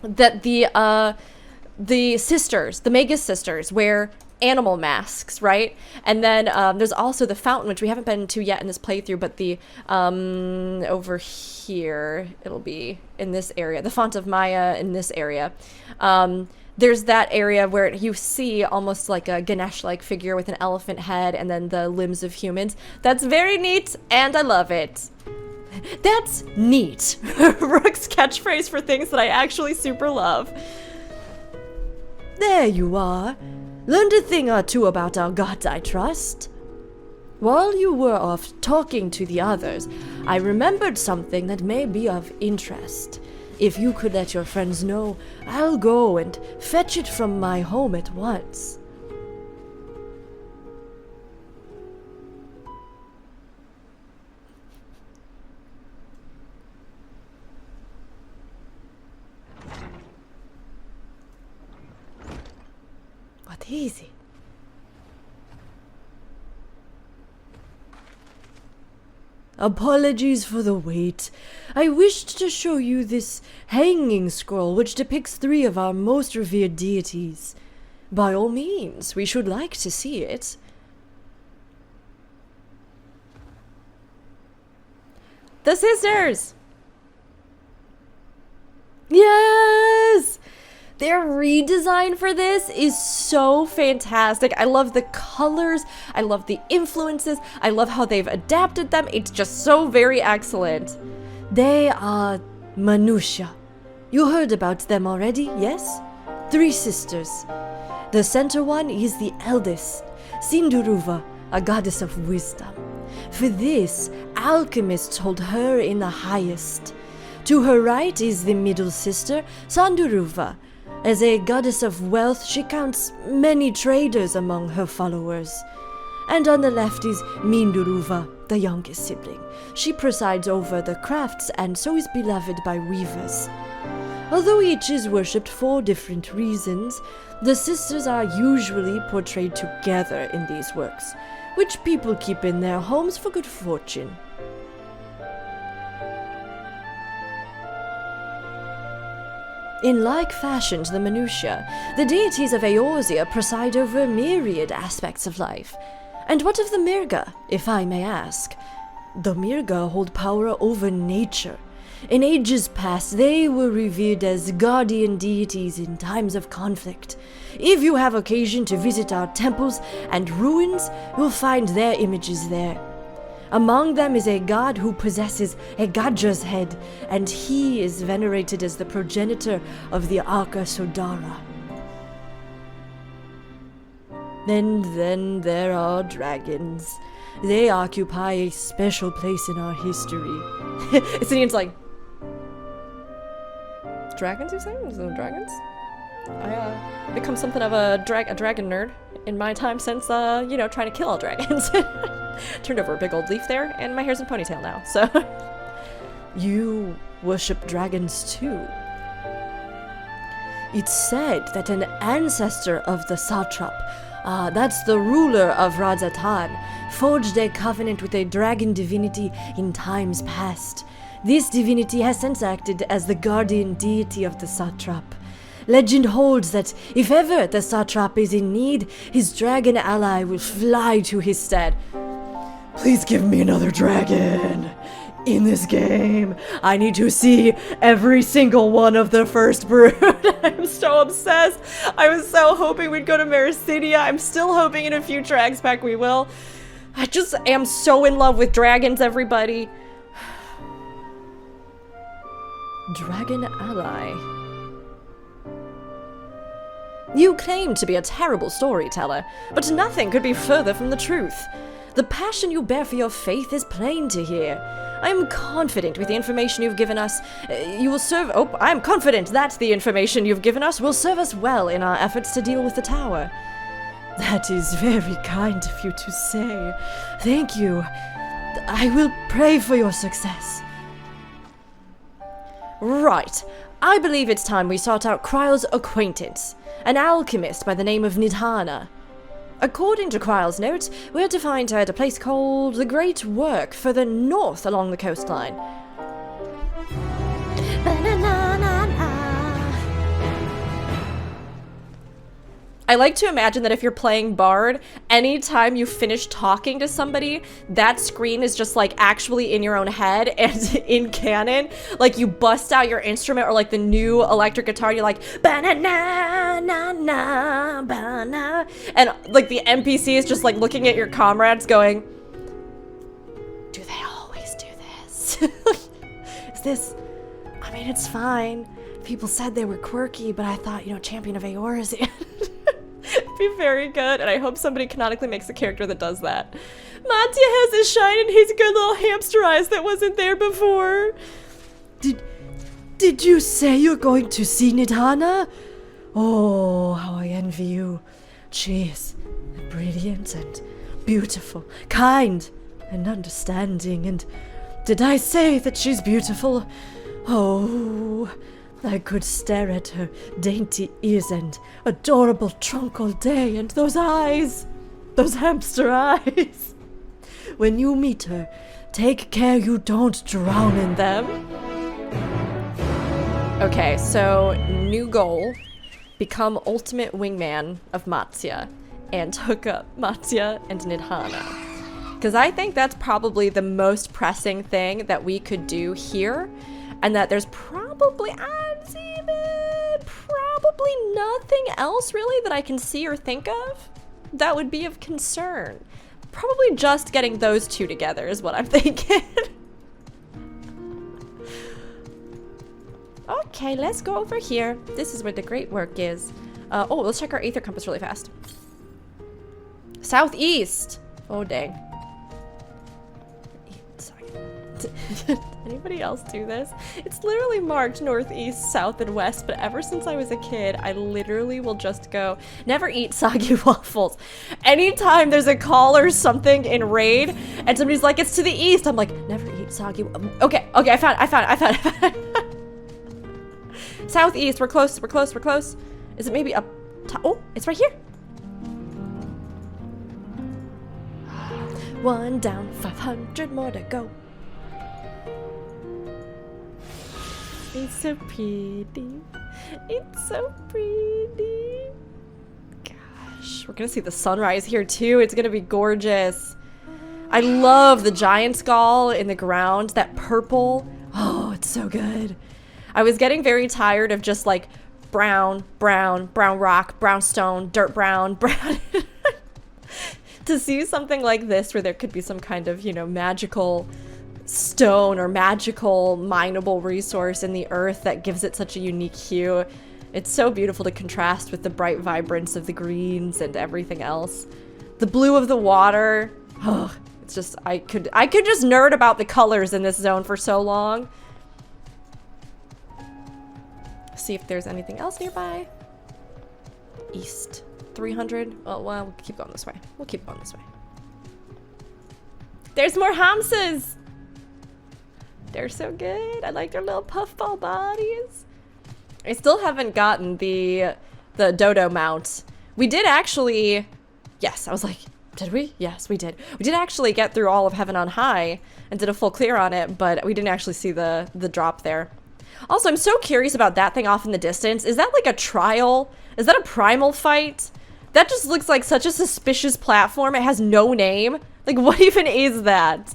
Speaker 1: that the sisters, the Magus sisters, wear animal masks, right? And then there's also the fountain, which we haven't been to yet in this playthrough, but the over here, it'll be in this area, the font of Maya in this area. There's that area where you see almost like a Ganesh-like figure with an elephant head and then the limbs of humans. That's very neat, and I love it. That's neat. Rook's catchphrase for things that I actually super love. There you are. Learned a thing or two about our gods, I trust. While you were off talking to the others, I remembered something that may be of interest. If you could let your friends know, I'll go and fetch it from my home at once. What is it? Apologies for the wait. I wished to show you this hanging scroll which depicts 3 of our most revered deities. By all means, we should like to see it. The sisters! Yes! Their redesign for this is so fantastic. I love the colors. I love the influences. I love how they've adapted them. It's just so very excellent. They are Manusha. You heard about them already, yes? 3 sisters. The center one is the eldest, Sinduruva, a goddess of wisdom. For this, alchemists hold her in the highest. To her right is the middle sister, Sanduruva. As a goddess of wealth, she counts many traders among her followers. And on the left is Minduruva, the youngest sibling. She presides over the crafts and so is beloved by weavers. Although each is worshipped for different reasons, the sisters are usually portrayed together in these works, which people keep in their homes for good fortune. In like fashion to the Manusha, the deities of Eorzea preside over myriad aspects of life. And what of the Mirga, if I may ask? The Mirga hold power over nature. In ages past, they were revered as guardian deities in times of conflict. If you have occasion to visit our temples and ruins, you'll find their images there. Among them is a god who possesses a Gaja's head, and he is venerated as the progenitor of the Arca Sodara. And then there are dragons. They occupy a special place in our history. Isinian's like, dragons, you say? Is there dragons? I become something of a dragon nerd in my time since, trying to kill all dragons. Turned over a big old leaf there, and my hair's in ponytail now, so. You worship dragons too. It's said that an ancestor of the satrap, that's the ruler of Radzatan, forged a covenant with a dragon divinity in times past. This divinity has since acted as the guardian deity of the satrap. Legend holds that if ever the satrap is in need, his dragon ally will fly to his stead. Please give me another dragon in this game. I need to see every single one of the first brood. I'm so obsessed. I was so hoping we'd go to Mericidia. I'm still hoping in a future X-Pack we will. I just am so in love with dragons, everybody. Dragon ally. You claim to be a terrible storyteller, but nothing could be further from the truth. The passion you bear for your faith is plain to hear. I am confident with the information you've given us, I am confident that the information you've given us will serve us well in our efforts to deal with the tower. That is very kind of you to say. Thank you. I will pray for your success. Right. I believe it's time we sought out Kryle's acquaintance, an alchemist by the name of Nidhana. According to Kryle's notes, we're to find her at a place called the Great Work, further north along the coastline. I like to imagine that if you're playing Bard, anytime you finish talking to somebody, that screen is just like actually in your own head and in canon. Like you bust out your instrument or like the new electric guitar, you're like, ba-na-na-na-na-ba-na. And like the NPC is just like looking at your comrades going, do they always do this? Is this, I mean, it's fine. People said they were quirky, but I thought, champion of Eorzea. It'd be very good, and I hope somebody canonically makes a character that does that. Matsya has a shine in his good little hamster eyes that wasn't there before. Did you say you're going to see Nidhana? Oh, how I envy you. She is brilliant and beautiful, kind and understanding, and did I say that she's beautiful? Oh, I could stare at her dainty ears and adorable trunk all day, and those eyes, those hamster eyes. When you meet her, take care you don't drown in them. Okay, so new goal. Become ultimate wingman of Matsya and hook up Matsya and Nidhana. Because I think that's probably the most pressing thing that we could do here, and that there's probably nothing else really that I can see or think of that would be of concern. Probably just getting those two together is what I'm thinking. Okay, let's go over here. This is where the great work is. Oh, let's check our Aether compass really fast. Southeast! Oh, dang. Sorry. Did anybody else do this? It's literally marked northeast, south, and west, but ever since I was a kid, I literally will just go, never eat soggy waffles. Anytime there's a call or something in Raid, and somebody's like, it's to the east, I'm like, never eat soggy Okay, I found it. Southeast, we're close. Is it maybe up top? Oh, it's right here. One down, 500 more to go. It's so pretty. It's so pretty. Gosh, we're gonna see the sunrise here too. It's gonna be gorgeous. I love the giant skull in the ground, that purple. Oh, it's so good. I was getting very tired of just like brown rock, brown stone, dirt brown. To see something like this where there could be some kind of, you know, magical stone or magical mineable resource in the earth that gives it such a unique hue. It's so beautiful to contrast with the bright vibrance of the greens and everything else. The blue of the water. Oh, it's just, I could just nerd about the colors in this zone for so long. See if there's anything else nearby. East 300. Oh, well, we'll keep going this way. There's more hamsters. They're so good. I like their little puffball bodies. I still haven't gotten the dodo mount. We did actually. Yes, I was like, did we? Yes, we did. We did actually get through all of Heaven on High and did a full clear on it, but we didn't actually see the drop there. Also, I'm so curious about that thing off in the distance. Is that like a trial? Is that a primal fight? That just looks like such a suspicious platform. It has no name. Like, what even is that?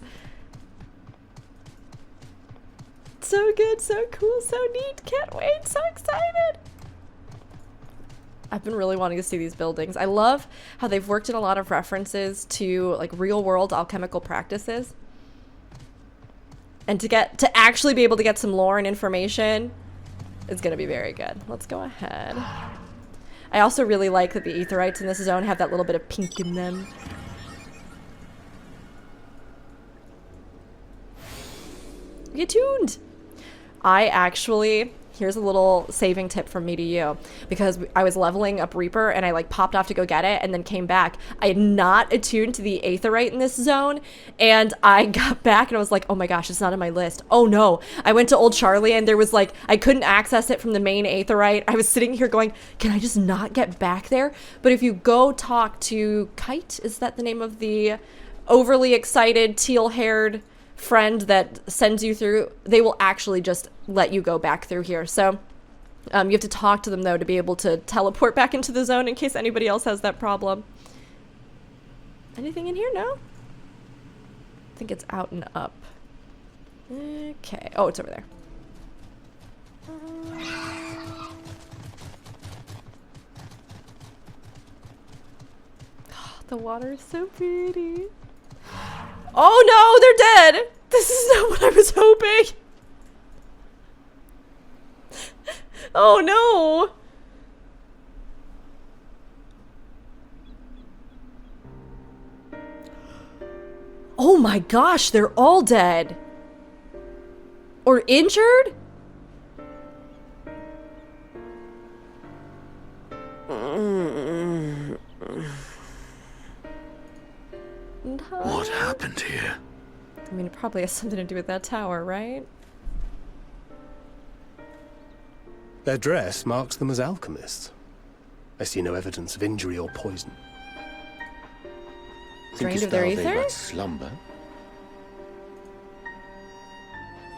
Speaker 1: So good, so cool, so neat. Can't wait, so excited. I've been really wanting to see these buildings. I love how they've worked in a lot of references to like real world alchemical practices. And to actually be able to get some lore and information, it's gonna be very good. Let's go ahead. I also really like that the Aetherites in this zone have that little bit of pink in them. Get tuned! I actually, here's a little saving tip from me to you, because I was leveling up Reaper and I like popped off to go get it and then came back. I had not attuned to the Aetherite in this zone, and I got back and I was like, oh my gosh, it's not on my list. Oh no. I went to Old Charlie and there was like, I couldn't access it from the main Aetherite. I was sitting here going, can I just not get back there? But if you go talk to Kite, is that the name of the overly excited teal-haired friend that sends you through, they will actually just let you go back through here. So you have to talk to them though to be able to teleport back into the zone in case anybody else has that problem. Anything in here? No? I think it's out and up. Okay. Oh, it's over there. Oh, the water is so pretty. Oh no, they're dead! This is not what I was hoping! Oh no! my gosh, they're all dead. Or injured?
Speaker 8: What happened here?
Speaker 1: I mean, it probably has something to do with that tower, right?
Speaker 7: Their dress marks them as alchemists. I see no evidence of injury or poison.
Speaker 1: Drained of their
Speaker 2: They
Speaker 1: ether?
Speaker 2: but slumber?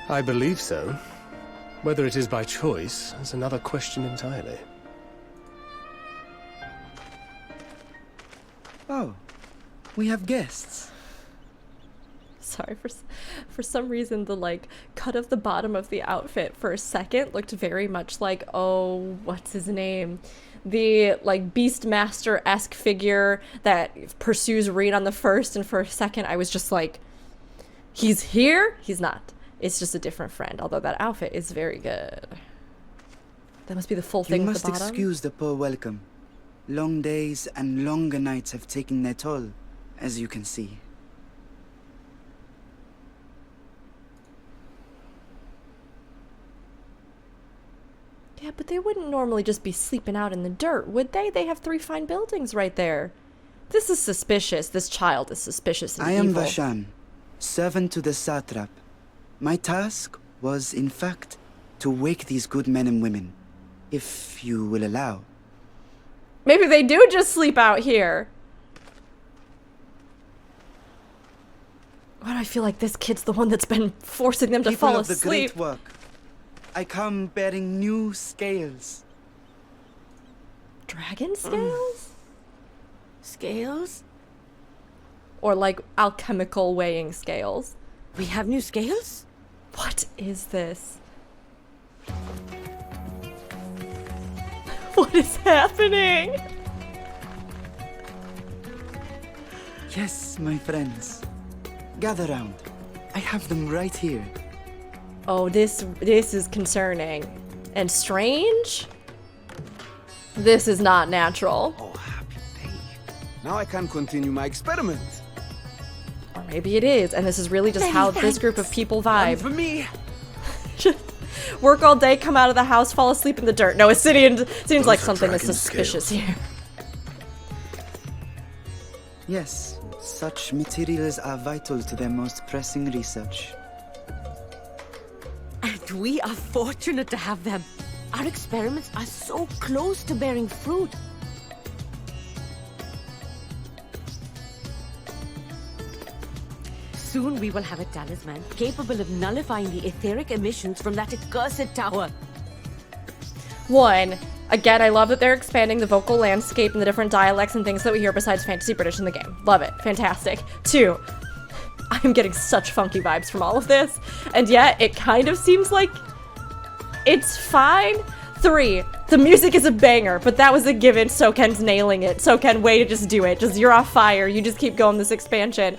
Speaker 7: I believe so. Whether it is by choice is another question entirely.
Speaker 11: Oh, we have guests.
Speaker 1: Sorry, for some reason the like cut of the bottom of the outfit for a second looked very much like, oh, what's his name? The like Beastmaster-esque figure that pursues Reed on the first, and for a second I was just like, he's here? He's not. It's just a different friend, although that outfit is very good. That must be the full thing
Speaker 11: You
Speaker 1: at
Speaker 11: must
Speaker 1: the bottom.
Speaker 11: excuse the poor welcome. Long days and longer nights have taken their toll, as you can see.
Speaker 1: Yeah, but they wouldn't normally just be sleeping out in the dirt, would they? They have 3 fine buildings right there. This is suspicious. This child is suspicious and
Speaker 11: I am
Speaker 1: evil.
Speaker 11: Vashan, servant to the satrap. My task was, in fact, to wake these good men and women, if you will allow.
Speaker 1: Maybe they do just sleep out here. Why do I feel like this kid's the one that's been forcing them to
Speaker 11: People
Speaker 1: fall
Speaker 11: of the
Speaker 1: asleep?
Speaker 11: great work, I come bearing new scales.
Speaker 1: Dragon scales?
Speaker 12: Scales?
Speaker 1: Or like alchemical weighing scales?
Speaker 12: We have new scales?
Speaker 1: What is this? What is happening?
Speaker 11: Yes, my friends. Gather round. I have them right here.
Speaker 1: Oh, this is concerning. And strange? This is not natural.
Speaker 13: Oh, happy day. Now I can continue my experiment.
Speaker 1: Or maybe it is, and this is really just how this group of people vibe.
Speaker 13: For me.
Speaker 1: Work all day, come out of the house, fall asleep in the dirt. No, it seems like something is suspicious here.
Speaker 11: Yes, such materials are vital to their most pressing research.
Speaker 12: And we are fortunate to have them. Our experiments are so close to bearing fruit. Soon we will have a talisman capable of nullifying the etheric emissions from that accursed tower.
Speaker 1: One, again, I love that they're expanding the vocal landscape and the different dialects and things that we hear besides fantasy British in the game. Love it. Fantastic. 2, I'm getting such funky vibes from all of this, and yet it kind of seems like it's fine. 3, the music is a banger, but that was a given. Soken's nailing it. Soken, way to just do it. Just, you're off fire. You just keep going this expansion.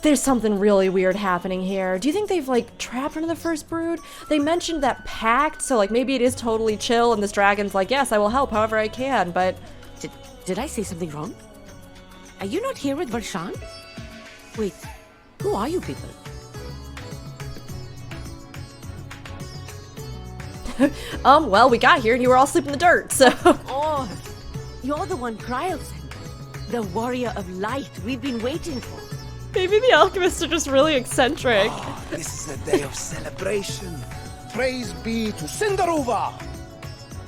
Speaker 1: There's something really weird happening here. Do you think they've, like, trapped one of the first brood? They mentioned that pact, so, like, maybe it is totally chill, and this dragon's like, yes, I will help however I can, but...
Speaker 12: Did I say something wrong? Are you not here with Varshan? Wait, who are you people?
Speaker 1: Well, we got here and you were all sleeping in the dirt, so...
Speaker 12: Oh, you're the one Kryl sent. The warrior of light we've been waiting for.
Speaker 1: Maybe the alchemists are just really eccentric.
Speaker 13: Oh, this is a day of celebration. Praise be to Cinderova.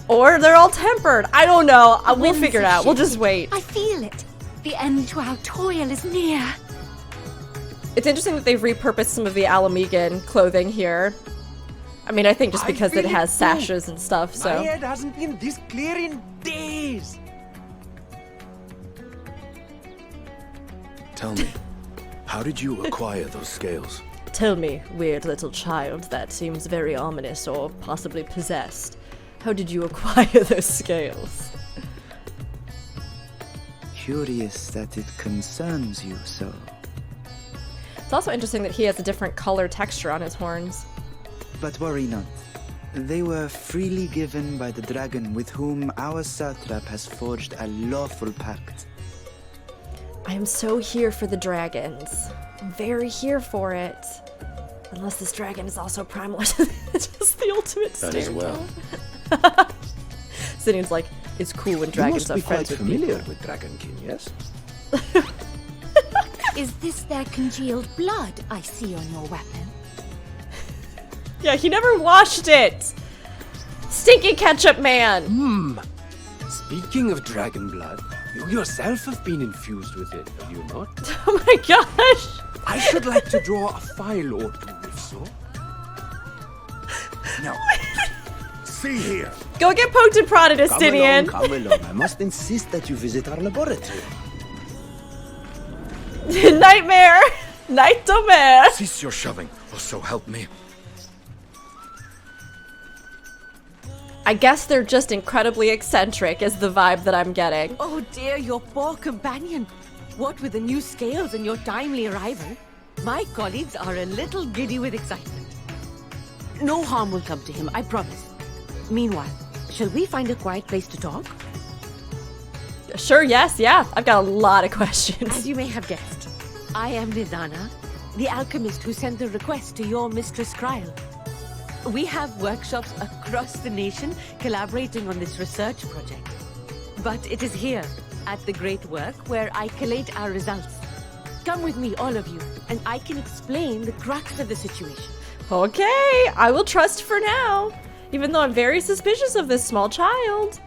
Speaker 1: Or they're all tempered. I don't know. We'll figure it out. We'll just wait.
Speaker 4: I feel it. The end to our toil is near.
Speaker 1: It's interesting that they've repurposed some of the Alamegan clothing here. I mean, I think just because it has sashes and stuff, so...
Speaker 13: My head hasn't been this clear in days.
Speaker 8: Tell me, how did you acquire those scales?
Speaker 1: Tell me, weird little child that seems very ominous or possibly possessed. How did you acquire those scales?
Speaker 11: Curious that it concerns you so.
Speaker 1: It's also interesting that he has a different color texture on his horns.
Speaker 11: But worry not. They were freely given by the dragon with whom our satrap has forged a lawful pact.
Speaker 1: I am so here for the dragons. I'm very here for it. Unless this dragon is also primal. Just the ultimate
Speaker 10: That as well.
Speaker 1: Sidian's like, it's cool when dragons are friends with
Speaker 2: familiar
Speaker 1: people.
Speaker 2: with Dragonkin, yes?
Speaker 14: Is this their congealed blood I see on your weapon?
Speaker 1: Yeah, he never washed it! Stinky ketchup man!
Speaker 7: Speaking of dragon blood, you yourself have been infused with it, have you not?
Speaker 1: Oh my gosh!
Speaker 7: I should like to draw a file or two, if so.
Speaker 13: Now, see here.
Speaker 1: Go get poked and prodded, Sidian!
Speaker 13: Come along. I must insist that you visit our laboratory.
Speaker 1: Nightmare! Nightmare!
Speaker 8: Cease your shoving, or so help me.
Speaker 1: I guess they're just incredibly eccentric is the vibe that I'm getting.
Speaker 12: Oh dear, your poor companion. What with the new scales and your timely arrival, my colleagues are a little giddy with excitement. No harm will come to him, I promise. Meanwhile, shall we find a quiet place to talk?
Speaker 1: Sure, yes, yeah. I've got a lot of questions.
Speaker 12: As you may have guessed, I am Nidana, the alchemist who sent the request to your mistress Kryl. We have workshops across the nation collaborating on this research project. But it is here, at the Great Work, where I collate our results. Come with me, all of you, and I can explain the crux of the situation.
Speaker 1: Okay, I will trust for now. Even though I'm very suspicious of this small child.